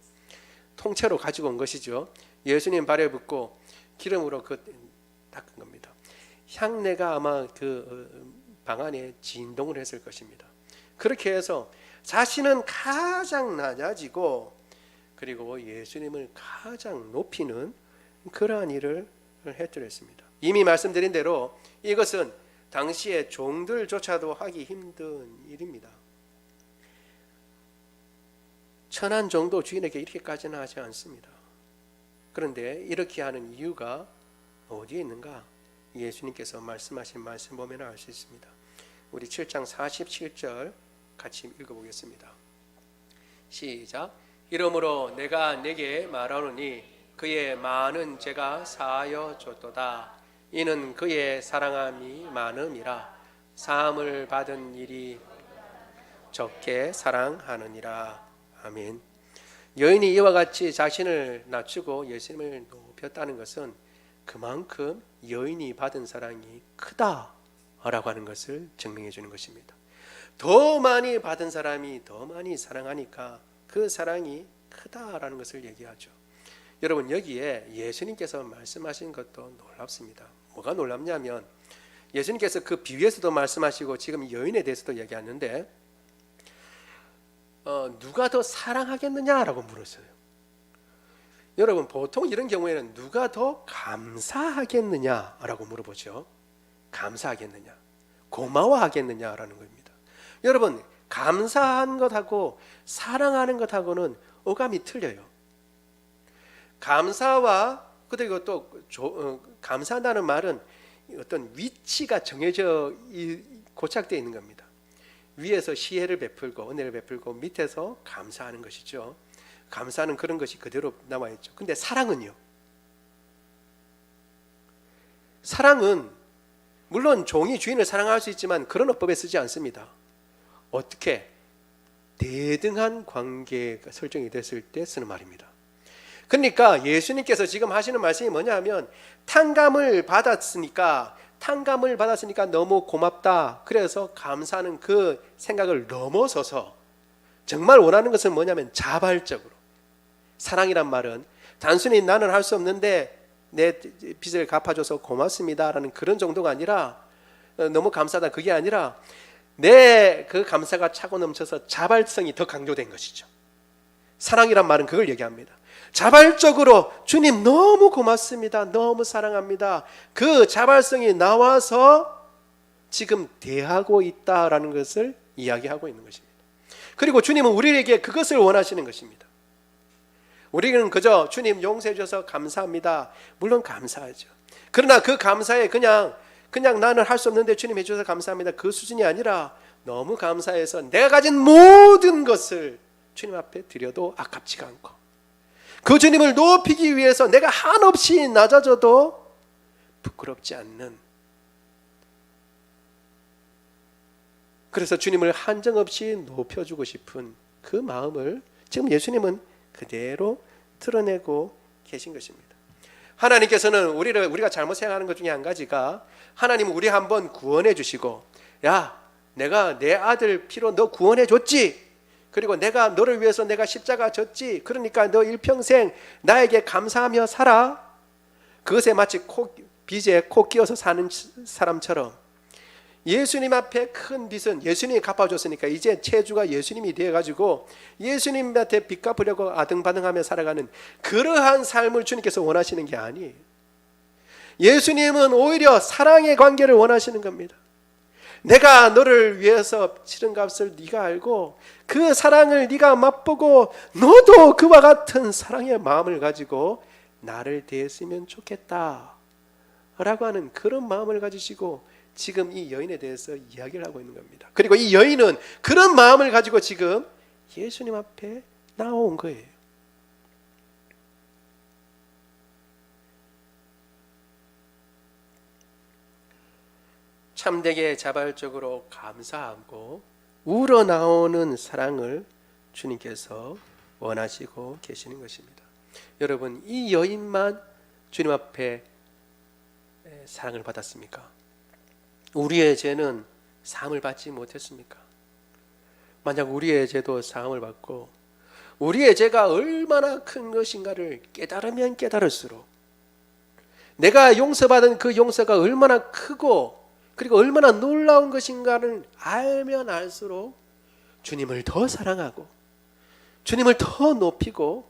통째로 가지고 온 것이죠. 예수님 발에 붓고 기름으로 닦은 겁니다. 향내가 아마 그 방 안에 진동을 했을 것입니다. 그렇게 해서 자신은 가장 낮아지고 그리고 예수님을 가장 높이는 그러한 일을 해드렸습니다. 이미 말씀드린 대로 이것은 당시의 종들조차도 하기 힘든 일입니다. 천한 정도 주인에게 이렇게까지는 하지 않습니다. 그런데 이렇게 하는 이유가 어디에 있는가? 예수님께서 말씀하신 말씀 보면 알 수 있습니다. 우리 7장 47절 같이 읽어보겠습니다. 시작. 이러므로 내가 네게 말하노니 그의 많은 죄가 사하여 줬도다. 이는 그의 사랑함이 많음이라. 사함을 받은 일이 적게 사랑하느니라. 아멘. 여인이 이와 같이 자신을 낮추고 예수님을 높였다는 것은 그만큼 여인이 받은 사랑이 크다라고 하는 것을 증명해 주는 것입니다. 더 많이 받은 사람이 더 많이 사랑하니까 그 사랑이 크다라는 것을 얘기하죠. 여러분, 여기에 예수님께서 말씀하신 것도 놀랍습니다. 뭐가 놀랍냐면 예수님께서 그 비유에서도 말씀하시고 지금 여인에 대해서도 얘기하는데 누가 더 사랑하겠느냐라고 물었어요. 여러분, 보통 이런 경우에는 누가 더 감사하겠느냐라고 물어보죠. 감사하겠느냐, 고마워하겠느냐라는 겁니다. 여러분, 감사한 것하고 사랑하는 것하고는 어감이 틀려요. 감사와 그리고 또 감사한다는 말은 어떤 위치가 정해져 고착되어 있는 겁니다. 위에서 시혜를 베풀고 은혜를 베풀고 밑에서 감사하는 것이죠. 감사는 그런 것이 그대로 남아 있죠. 근데 사랑은요? 사랑은 물론 종이 주인을 사랑할 수 있지만 그런 어법에 쓰지 않습니다. 어떻게? 대등한 관계가 설정이 됐을 때 쓰는 말입니다. 그러니까 예수님께서 지금 하시는 말씀이 뭐냐 하면 탕감을 받았으니까 너무 고맙다. 그래서 감사하는 그 생각을 넘어서서 정말 원하는 것은 뭐냐면 자발적으로, 사랑이란 말은 단순히 나는 할 수 없는데 내 빚을 갚아줘서 고맙습니다라는 그런 정도가 아니라, 너무 감사하다 그게 아니라 내 그 감사가 차고 넘쳐서 자발성이 더 강조된 것이죠. 사랑이란 말은 그걸 얘기합니다. 자발적으로 주님 너무 고맙습니다, 너무 사랑합니다, 그 자발성이 나와서 지금 대하고 있다라는 것을 이야기하고 있는 것입니다. 그리고 주님은 우리에게 그것을 원하시는 것입니다. 우리는 그저 주님 용서해 주셔서 감사합니다, 물론 감사하죠. 그러나 그 감사에 그냥 나는 할 수 없는데 주님 해주셔서 감사합니다, 그 수준이 아니라 너무 감사해서 내가 가진 모든 것을 주님 앞에 드려도 아깝지가 않고 그 주님을 높이기 위해서 내가 한없이 낮아져도 부끄럽지 않는, 그래서 주님을 한정없이 높여주고 싶은 그 마음을 지금 예수님은 그대로 드러내고 계신 것입니다. 하나님께서는 우리가 잘못 생각하는 것 중에 한 가지가, 하나님은 우리 한번 구원해 주시고, 야, 내가 내 아들 피로 너 구원해 줬지, 그리고 내가 너를 위해서 내가 십자가 졌지, 그러니까 너 일평생 나에게 감사하며 살아. 그것에 마치 빚에 코 끼어서 사는 사람처럼 예수님 앞에 큰 빚은 예수님이 갚아줬으니까 이제 체주가 예수님이 되어가지고 예수님한테 빚 갚으려고 아등바등하며 살아가는 그러한 삶을 주님께서 원하시는 게 아니에요. 예수님은 오히려 사랑의 관계를 원하시는 겁니다. 내가 너를 위해서 치른 값을 네가 알고 그 사랑을 네가 맛보고 너도 그와 같은 사랑의 마음을 가지고 나를 대했으면 좋겠다 라고 하는 그런 마음을 가지시고 지금 이 여인에 대해서 이야기를 하고 있는 겁니다. 그리고 이 여인은 그런 마음을 가지고 지금 예수님 앞에 나온 거예요. 참되게 자발적으로 감사하고 우러나오는 사랑을 주님께서 원하시고 계시는 것입니다. 여러분, 이 여인만 주님 앞에 사랑을 받았습니까? 우리의 죄는 사함을 받지 못했습니까? 만약 우리의 죄도 사함을 받고 우리의 죄가 얼마나 큰 것인가를 깨달으면 깨달을수록, 내가 용서받은 그 용서가 얼마나 크고 그리고 얼마나 놀라운 것인가를 알면 알수록 주님을 더 사랑하고 주님을 더 높이고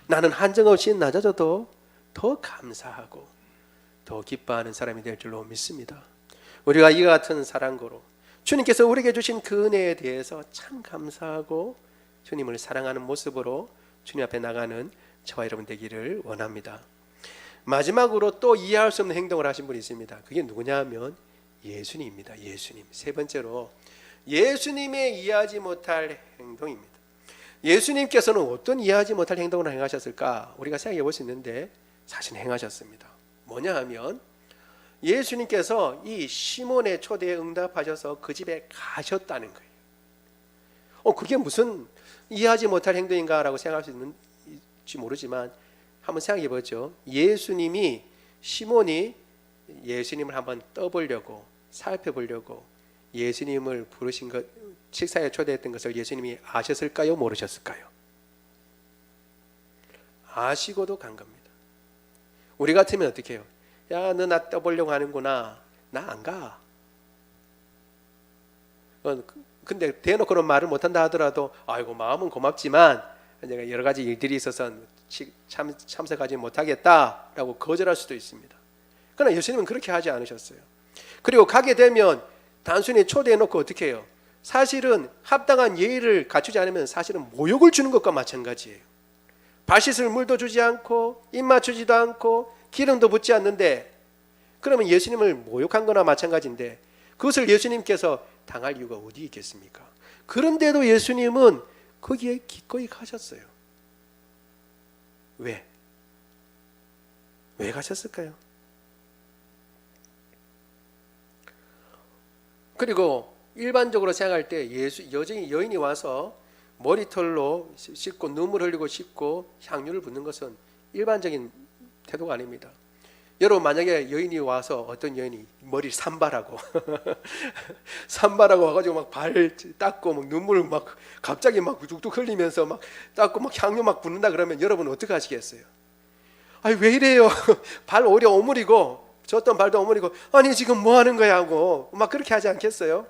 나는 한정없이 낮아져도 더 감사하고 더 기뻐하는 사람이 될 줄로 믿습니다. 우리가 이와 같은 사랑고로 주님께서 우리에게 주신 그 은혜에 대해서 참 감사하고 주님을 사랑하는 모습으로 주님 앞에 나가는 저와 여러분 되기를 원합니다. 마지막으로 또 이해할 수 없는 행동을 하신 분이 있습니다. 그게 누구냐 하면 예수님입니다. 예수님. 세 번째로 예수님의 이해하지 못할 행동입니다. 예수님께서는 어떤 이해하지 못할 행동을 행하셨을까? 우리가 생각해 볼 수 있는데 사실 행하셨습니다. 뭐냐 하면 예수님께서 이 시몬의 초대에 응답하셔서 그 집에 가셨다는 거예요. 그게 무슨 이해하지 못할 행동인가라고 생각할 수 있는지 모르지만 한번 생각해 보죠. 예수님이 시몬이 예수님을 한번 떠보려고 살펴보려고 예수님을 부르신 것, 식사에 초대했던 것을 예수님이 아셨을까요? 모르셨을까요? 아시고도 간 겁니다. 우리 같으면 어떻게 해요? 야, 너 나 떠보려고 하는구나. 나 안 가. 근데 대놓고 그런 말을 못한다 하더라도 아이고 마음은 고맙지만 내가 여러 가지 일들이 있어서 참석하지 못하겠다라고 거절할 수도 있습니다. 그러나 예수님은 그렇게 하지 않으셨어요. 그리고 가게 되면 단순히 초대해놓고 어떻게 해요? 사실은 합당한 예의를 갖추지 않으면 사실은 모욕을 주는 것과 마찬가지예요. 발 씻을 물도 주지 않고 입 맞추지도 않고 기름도 붓지 않는데, 그러면 예수님을 모욕한 거나 마찬가지인데 그것을 예수님께서 당할 이유가 어디 있겠습니까? 그런데도 예수님은 거기에 기꺼이 가셨어요. 왜? 왜 가셨을까요? 그리고 일반적으로 생각할 때 여인이 와서 머리털로 씻고 눈물 흘리고 씻고 향유를 붓는 것은 일반적인 태도가 아닙니다. 여러분 만약에 여인이 와서 어떤 여인이 머리를 산발하고 산발하고 와가지고 막 발 닦고 막 눈물 막 갑자기 막 뚝뚝 흘리면서 막 닦고 막 향유 막 붓는다 그러면 여러분 어떻게 하시겠어요? 아니 왜 이래요? 발 오히려 오므리고 젖던 발도 오므리고 아니 지금 뭐 하는 거야 하고 막 그렇게 하지 않겠어요?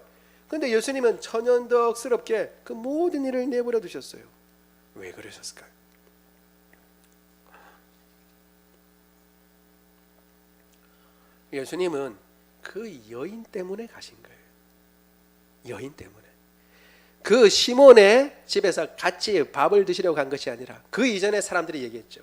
근데 예수님은 천연덕스럽게 그 모든 일을 내버려 두셨어요. 왜 그러셨을까요? 예수님은 그 여인 때문에 가신 거예요. 여인 때문에. 그 시몬의 집에서 같이 밥을 드시려고 간 것이 아니라 그 이전에 사람들이 얘기했죠.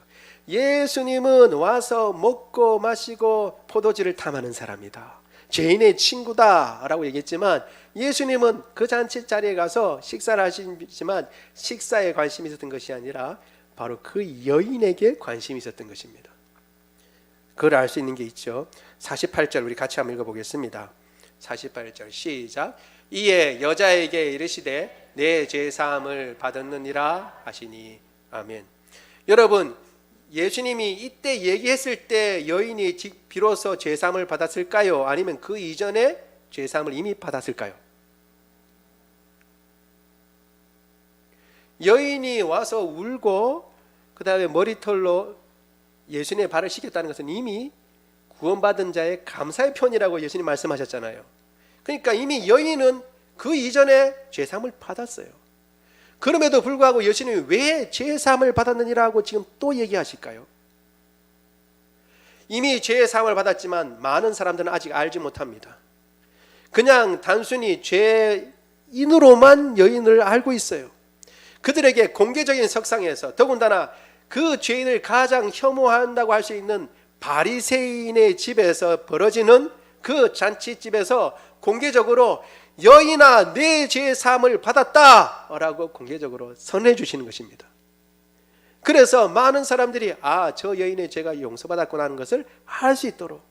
예수님은 와서 먹고 마시고 포도주를 탐하는 사람이다. 죄인의 친구다 라고 얘기했지만 예수님은 그 잔치 자리에 가서 식사를 하시지만 식사에 관심이 있었던 것이 아니라 바로 그 여인에게 관심이 있었던 것입니다. 그걸 알 수 있는 게 있죠. 48절 우리 같이 한번 읽어보겠습니다. 48절 시작. 이에 여자에게 이르시되 내 죄사함을 받았느니라 하시니. 아멘. 여러분 예수님이 이때 얘기했을 때 여인이 비로소 죄사함을 받았을까요? 아니면 그 이전에 죄사함을 이미 받았을까요? 여인이 와서 울고 그 다음에 머리털로 예수님의 발을 씻겼다는 것은 이미 구원받은 자의 감사의 표현이라고 예수님 말씀하셨잖아요. 그러니까 이미 여인은 그 이전에 죄사함을 받았어요. 그럼에도 불구하고 예수님이 왜 죄사함을 받았느니라고 지금 또 얘기하실까요? 이미 죄사함을 받았지만 많은 사람들은 아직 알지 못합니다. 그냥 단순히 죄인으로만 여인을 알고 있어요. 그들에게 공개적인 석상에서 더군다나 그 죄인을 가장 혐오한다고 할 수 있는 바리새인의 집에서 벌어지는 그 잔치집에서 공개적으로 여인아 내 죄 사함을 받았다 라고 공개적으로 선언해 주시는 것입니다. 그래서 많은 사람들이 저 여인의 죄가 용서받았구나 하는 것을 알 수 있도록,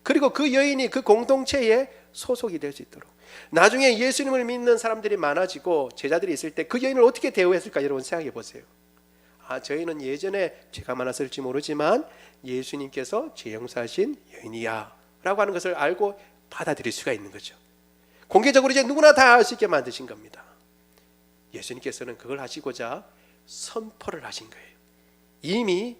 그리고 그 여인이 그 공동체에 소속이 될 수 있도록, 나중에 예수님을 믿는 사람들이 많아지고 제자들이 있을 때 그 여인을 어떻게 대우했을까 여러분 생각해 보세요. 저희는 예전에 죄가 많았을지 모르지만 예수님께서 죄 용서하신 여인이야 라고 하는 것을 알고 받아들일 수가 있는 거죠. 공개적으로 이제 누구나 다 알 수 있게 만드신 겁니다. 예수님께서는 그걸 하시고자 선포를 하신 거예요. 이미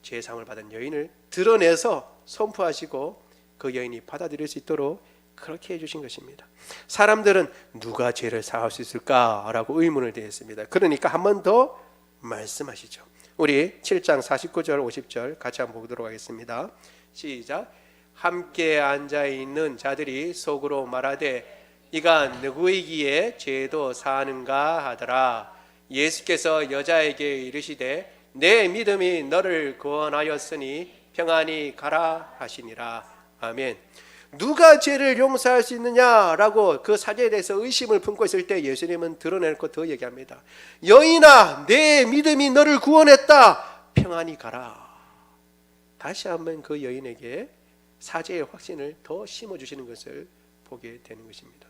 죄사함을 받은 여인을 드러내서 선포하시고 그 여인이 받아들일 수 있도록 그렇게 해주신 것입니다. 사람들은 누가 죄를 사할 수 있을까라고 의문을 대했습니다. 그러니까 한 번 더 말씀하시죠. 우리 7장 49절 50절 같이 한번 보도록 하겠습니다. 시작. 함께 앉아있는 자들이 속으로 말하되 이가 누구이기에 죄도 사하는가 하더라. 예수께서 여자에게 이르시되 내 믿음이 너를 구원하였으니 평안히 가라 하시니라. 아멘. 누가 죄를 용서할 수 있느냐라고 그 사제에 대해서 의심을 품고 있을 때 예수님은 드러내놓고 더 얘기합니다. 여인아 내 믿음이 너를 구원했다. 평안히 가라. 다시 한번 그 여인에게 사죄의 확신을 더 심어주시는 것을 보게 되는 것입니다.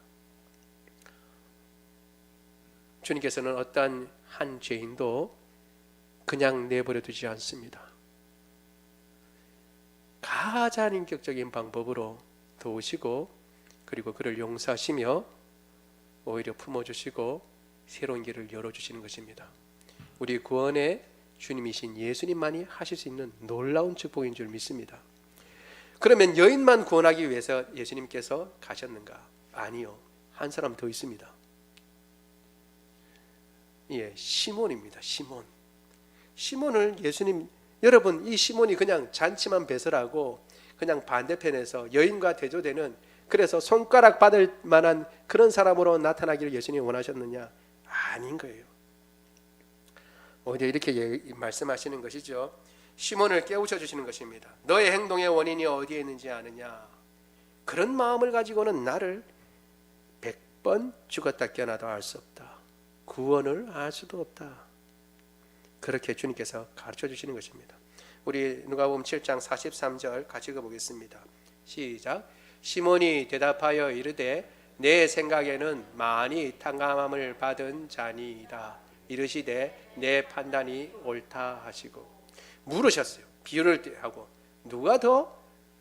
주님께서는 어떠한 한 죄인도 그냥 내버려 두지 않습니다. 가장 인격적인 방법으로 도우시고 그리고 그를 용서하시며 오히려 품어주시고 새로운 길을 열어주시는 것입니다. 우리 구원의 주님이신 예수님만이 하실 수 있는 놀라운 축복인 줄 믿습니다. 그러면 여인만 구원하기 위해서 예수님께서 가셨는가? 아니요. 한 사람 더 있습니다. 예, 시몬입니다. 시몬을 예수님, 여러분, 이 시몬이 그냥 잔치만 배설하고 그냥 반대편에서 여인과 대조되는, 그래서 손가락 받을 만한 그런 사람으로 나타나기를 예수님이 원하셨느냐? 아닌 거예요. 오히려 이렇게 말씀하시는 것이죠. 시몬을 깨우쳐 주시는 것입니다. 너의 행동의 원인이 어디에 있는지 아느냐? 그런 마음을 가지고는 나를 100번 죽었다 깨어나도 알 수 없다. 구원을 알 수도 없다. 그렇게 주님께서 가르쳐 주시는 것입니다. 우리 누가복음 7장 43절 같이 읽어보겠습니다. 시작. 시몬이 대답하여 이르되 내 생각에는 많이 탕감함을 받은 자니이다. 이르시되 내 판단이 옳다 하시고, 물으셨어요. 비유를 하고, 누가 더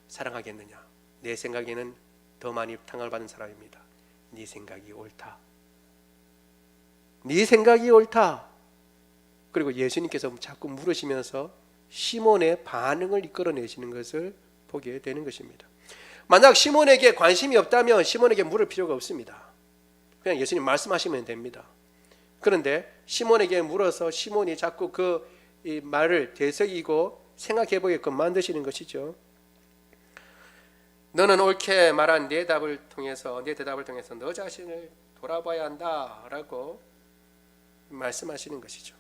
사랑하겠느냐? 내 생각에는 더 많이 탕감을 받은 사람입니다. 네 생각이 옳다. 네 생각이 옳다. 그리고 예수님께서 자꾸 물으시면서 시몬의 반응을 이끌어내시는 것을 보게 되는 것입니다. 만약 시몬에게 관심이 없다면 시몬에게 물을 필요가 없습니다. 그냥 예수님 말씀하시면 됩니다. 그런데 시몬에게 물어서 시몬이 자꾸 그 이 말을 되새기고 생각해 보게끔 만드시는 것이죠. 너는 옳게 말한 내 대답을 통해서 너 자신을 돌아봐야 한다라고 말씀하시는 것이죠.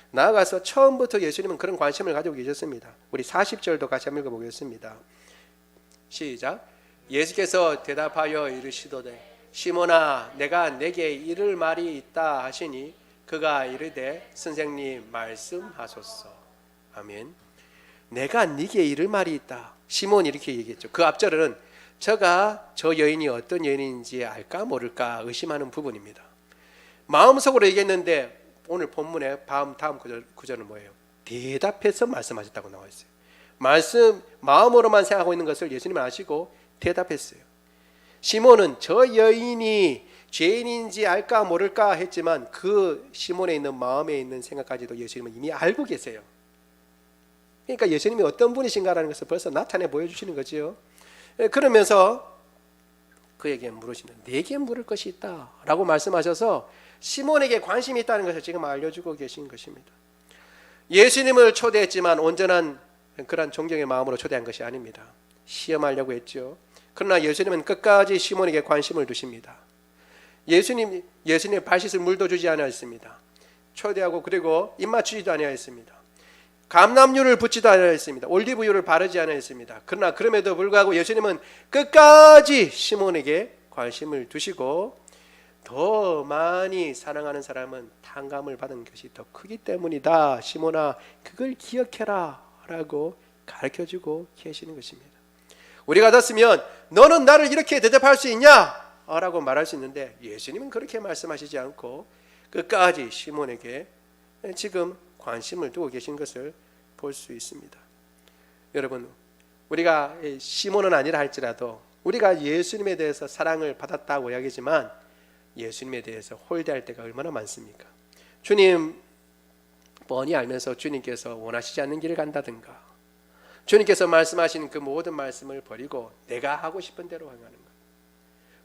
나아가서 처음부터 예수님은 그런 관심을 가지고 계셨습니다. 우리 40절도 같이 한번 읽어보겠습니다. 시작. 예수께서 대답하여 이르시도되 시몬아 내가 내게 이를 말이 있다 하시니 그가 이르되 선생님 말씀하소서. 아멘. 내가 네게 이를 말이 있다. 시몬이 이렇게 얘기했죠. 그 앞절은 저 여인이 어떤 여인인지 알까 모를까 의심하는 부분입니다. 마음속으로 얘기했는데 오늘 본문의 다음 구절은 뭐예요? 대답해서 말씀하셨다고 나와 있어요. 마음으로만 생각하고 있는 것을 예수님은 아시고 대답했어요. 시몬은 저 여인이 죄인인지 알까 모를까 했지만 그 시몬에 있는 마음에 있는 생각까지도 예수님은 이미 알고 계세요. 그러니까 예수님이 어떤 분이신가라는 것을 벌써 나타내 보여주시는 거지요. 그러면서 그에게 물으시는, 내게 물을 것이 있다 라고 말씀하셔서 시몬에게 관심이 있다는 것을 지금 알려주고 계신 것입니다. 예수님을 초대했지만 온전한 그런 존경의 마음으로 초대한 것이 아닙니다. 시험하려고 했죠. 그러나 예수님은 끝까지 시몬에게 관심을 두십니다. 예수님의 발씻을 물도 주지 않았습니다. 초대하고 그리고 입맞추지도 아니하였습니다. 감람유를 붓지도 않았습니다. 올리브유를 바르지 않았습니다. 그러나 그럼에도 불구하고 예수님은 끝까지 시몬에게 관심을 두시고, 더 많이 사랑하는 사람은 탕감을 받은 것이 더 크기 때문이다. 시몬아 그걸 기억해라 라고 가르쳐주고 계시는 것입니다. 우리 같았으면 너는 나를 이렇게 대접할 수 있냐? 라고 말할 수 있는데 예수님은 그렇게 말씀하시지 않고 끝까지 시몬에게 지금 관심을 두고 계신 것을 볼 수 있습니다. 여러분, 우리가 시몬은 아니라 할지라도 우리가 예수님에 대해서 사랑을 받았다고 이야기하지만 예수님에 대해서 홀대할 때가 얼마나 많습니까? 주님 뻔히 알면서 주님께서 원하시지 않는 길을 간다든가, 주님께서 말씀하시는 그 모든 말씀을 버리고 내가 하고 싶은 대로 행하는 것,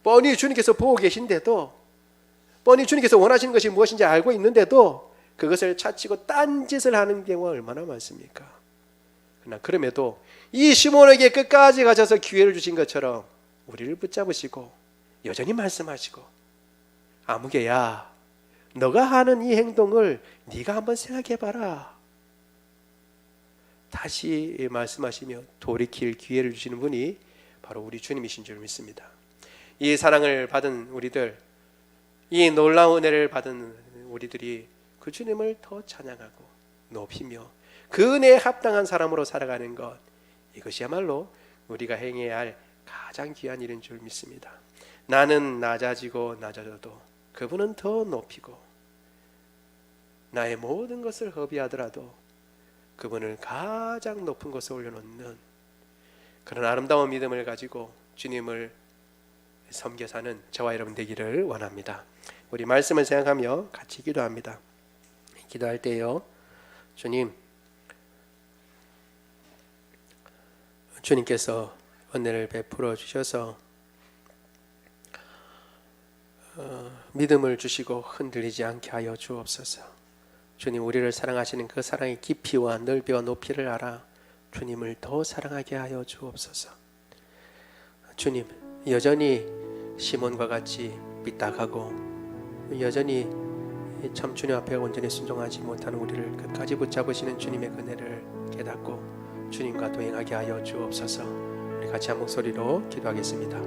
뻔히 주님께서 보고 계신데도, 뻔히 주님께서 원하시는 것이 무엇인지 알고 있는데도 그것을 차치고 딴짓을 하는 경우가 얼마나 많습니까? 그러나 그럼에도 이 시몬에게 끝까지 가셔서 기회를 주신 것처럼 우리를 붙잡으시고 여전히 말씀하시고, 아무개야 너가 하는 이 행동을 네가 한번 생각해봐라. 다시 말씀하시며 돌이킬 기회를 주시는 분이 바로 우리 주님이신 줄 믿습니다. 이 사랑을 받은 우리들, 이 놀라운 은혜를 받은 우리들이 그 주님을 더 찬양하고 높이며 그 은혜에 합당한 사람으로 살아가는 것, 이것이야말로 우리가 행해야 할 가장 귀한 일인 줄 믿습니다. 나는 낮아지고 낮아져도 그분은 더 높이고, 나의 모든 것을 허비하더라도 그분을 가장 높은 곳에 올려놓는 그런 아름다운 믿음을 가지고 주님을 섬겨 사는 저와 여러분 되기를 원합니다. 우리 말씀을 생각하며 같이 기도합니다. 기도할 때요, 주님께서 은혜를 베풀어 주셔서 믿음을 주시고 흔들리지 않게 하여 주옵소서. 주님, 우리를 사랑하시는 그 사랑의 깊이와 넓이와 높이를 알아 주님을 더 사랑하게 하여 주옵소서. 주님, 여전히 시몬과 같이 삐딱하고 여전히 참 주님 앞에 온전히 순종하지 못하는 우리를 끝까지 붙잡으시는 주님의 은혜를 깨닫고 주님과 동행하게 하여 주옵소서. 우리 같이 한 목소리로 기도하겠습니다.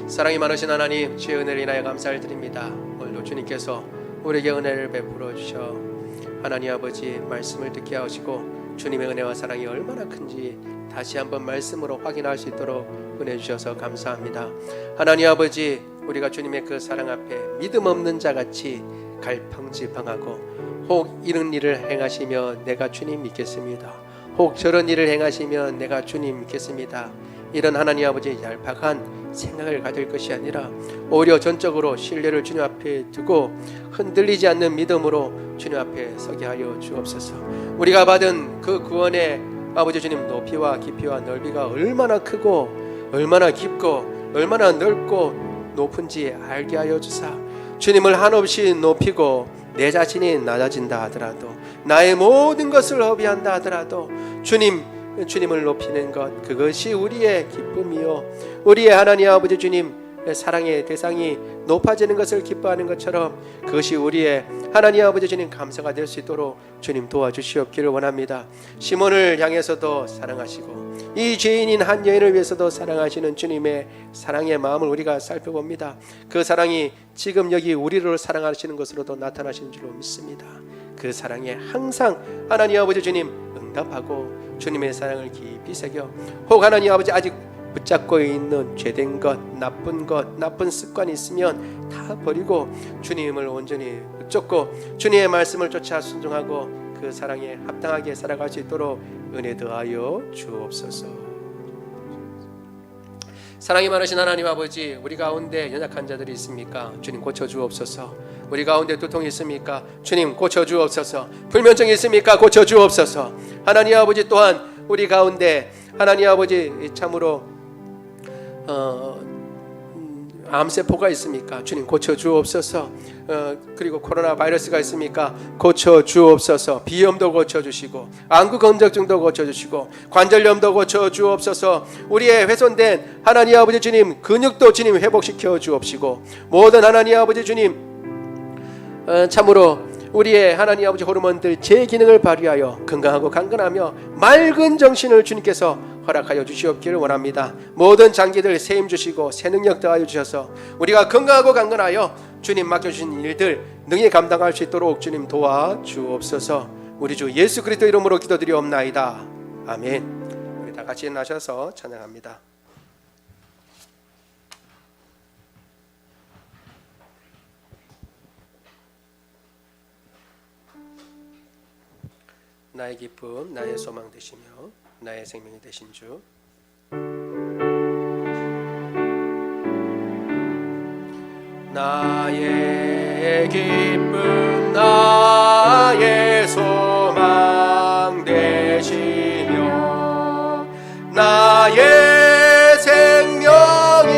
사랑이 많으신 하나님, 주의 은혜를 인하여 감사를 드립니다. 오늘도 주님께서 우리에게 은혜를 베풀어 주셔 하나님 아버지 말씀을 듣게 하시고 주님의 은혜와 사랑이 얼마나 큰지 다시 한번 말씀으로 확인할 수 있도록 은혜 주셔서 감사합니다. 하나님 아버지, 우리가 주님의 그 사랑 앞에 믿음 없는 자같이 갈팡질팡하고 혹 이런 일을 행하시면 내가 주님 믿겠습니다, 혹 저런 일을 행하시면 내가 주님 믿겠습니다, 이런 하나님 아버지의 얄팍한 생각을 가질 것이 아니라 오히려 전적으로 신뢰를 주님 앞에 두고 흔들리지 않는 믿음으로 주님 앞에 서게 하여 주옵소서. 우리가 받은 그 구원의 아버지 주님 높이와 깊이와 넓이가 얼마나 크고 얼마나 깊고 얼마나 넓고 높은지 알게 하여 주사 주님을 한없이 높이고 내 자신이 낮아진다 하더라도 나의 모든 것을 허비한다 하더라도 주님을 높이는 것, 그것이 우리의 기쁨이요 우리의 하나님 아버지 주님 사랑의 대상이 높아지는 것을 기뻐하는 것처럼 그것이 우리의 하나님 아버지 주님 감사가 될 수 있도록 주님 도와주시옵기를 원합니다. 시몬을 향해서도 사랑하시고 이 죄인인 한 여인을 위해서도 사랑하시는 주님의 사랑의 마음을 우리가 살펴봅니다. 그 사랑이 지금 여기 우리를 사랑하시는 것으로도 나타나시는 줄로 믿습니다. 그 사랑에 항상 하나님 아버지 주님 응답하고 주님의 사랑을 깊이 새겨 혹 하나님 아버지 아직 붙잡고 있는 죄된 것, 나쁜 습관이 있으면 다 버리고 주님을 온전히 붙잡고 주님의 말씀을 쫓아 순종하고 그 사랑에 합당하게 살아갈 수 있도록 은혜 더하여 주옵소서. 사랑이 많으신 하나님 아버지, 우리 가운데 연약한 자들이 있습니까? 주님 고쳐 주옵소서. 우리 가운데 두통이 있습니까? 주님 고쳐 주옵소서. 불면증이 있습니까? 고쳐 주옵소서. 하나님 아버지, 또한 우리 가운데 하나님 아버지 참으로 암세포가 있습니까? 주님 고쳐 주옵소서. 그리고 코로나 바이러스가 있습니까? 고쳐 주옵소서. 비염도 고쳐 주시고 안구 건조증도 고쳐 주시고 관절염도 고쳐 주옵소서. 우리의 훼손된 하나님 아버지 주님 근육도 주님 회복시켜 주옵시고 모든 하나님 아버지 주님 참으로 우리의 하나님 아버지 호르몬들 제 기능을 발휘하여 건강하고 강건하며 맑은 정신을 주님께서 허락하여 주시옵기를 원합니다. 모든 장기들 세임 주시고 새 능력 더하여 주셔서 우리가 건강하고 강건하여 주님 맡겨주신 일들 능히 감당할 수 있도록 주님 도와주옵소서. 우리 주 예수 그리스도 이름으로 기도드리옵나이다. 아멘. 우리 다 같이 일어나셔서 찬양합니다. 나의 기쁨, 나의 소망 되시며 나의 생명이 되신 주, 나의 기쁨, 나의 소망 되시며 나의 생명이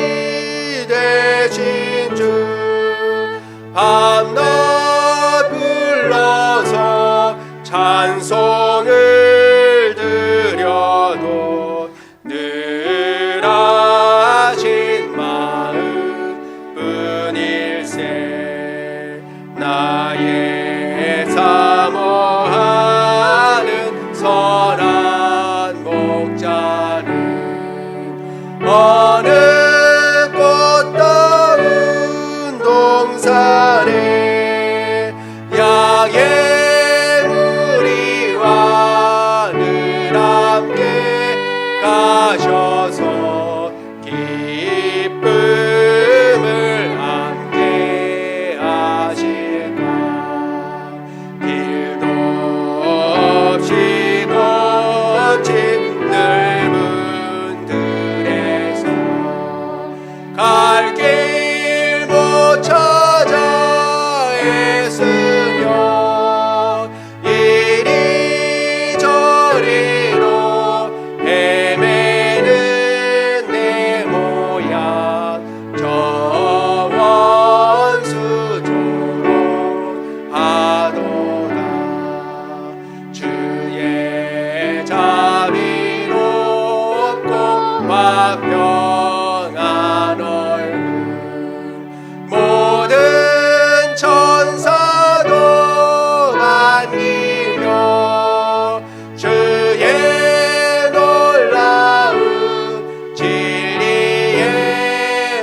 되신 주, 밤낮 불러서 찬송을 드려도 늘 하신 마음뿐일세. 나의 사모하는 선한 목자는 어느 꽃다운 동산에 화평한 얼굴 모든 천사도 반기며 주의 놀라운 진리의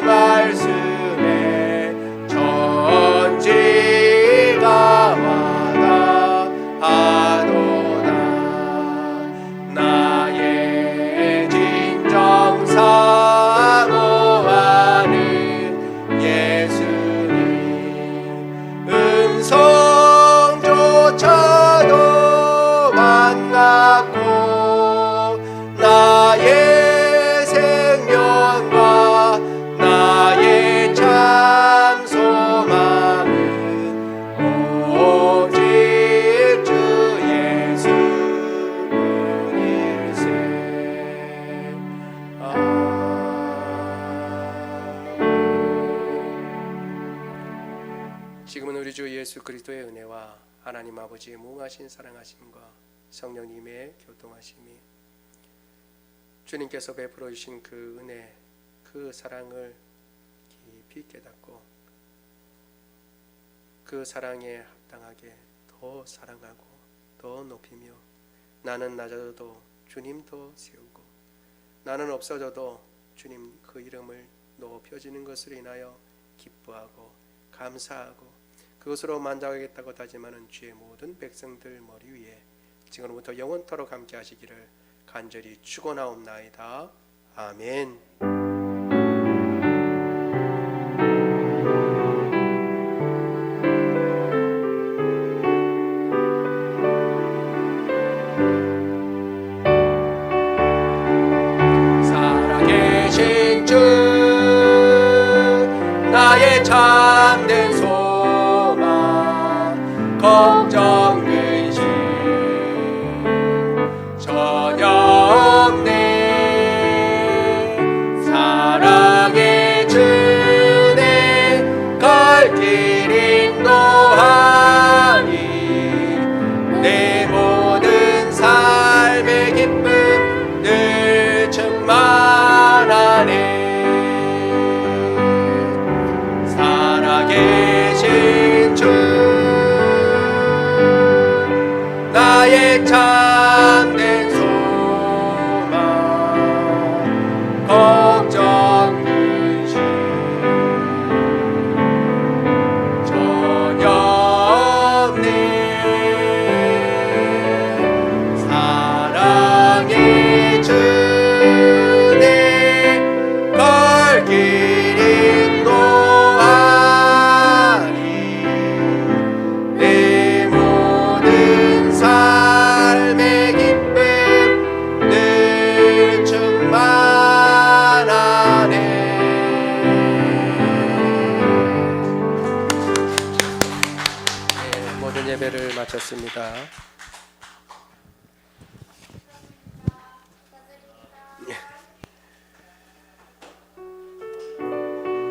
말씀에 천지가 마다하도다. 나의 진정 사모하는 예수님 음성조차도 반갑고 나의 생명과 나의 참 소망은 오직 주 예수뿐일세. 지금은 우리 주 예수 그리스도의 은혜와 하나님 아버지의 무궁하신 사랑하심과 성령님의 교통하심이 주님께서 베풀어 주신 그 은혜, 그 사랑을 깊이 깨닫고 그 사랑에 합당하게 더 사랑하고 더 높이며 나는 낮아져도 주님 더 세우고 나는 없어져도 주님 그 이름을 높여지는 것으로 인하여 기뻐하고 감사하고 그것으로 만족하겠다고 다짐하는 주의 모든 백성들 머리 위에 지금부터 영원토록 함께 하시기를 간절히 축원하옵나이다. 아멘. 살아계신 주 나의 참된 소망 걱정 근심 전혀 없네. 사랑의 주내 갈 길 인도하니 내 모든 삶의 기쁨 늘 충만하네. 살아계신 주 나의 참된 소망 걱정 근심 전혀 없네. 사랑의 주내 갈 길 인도하니 내 모든 삶의 기쁨 늘 충만하네. 네, 모든 예배를 마쳤습니다.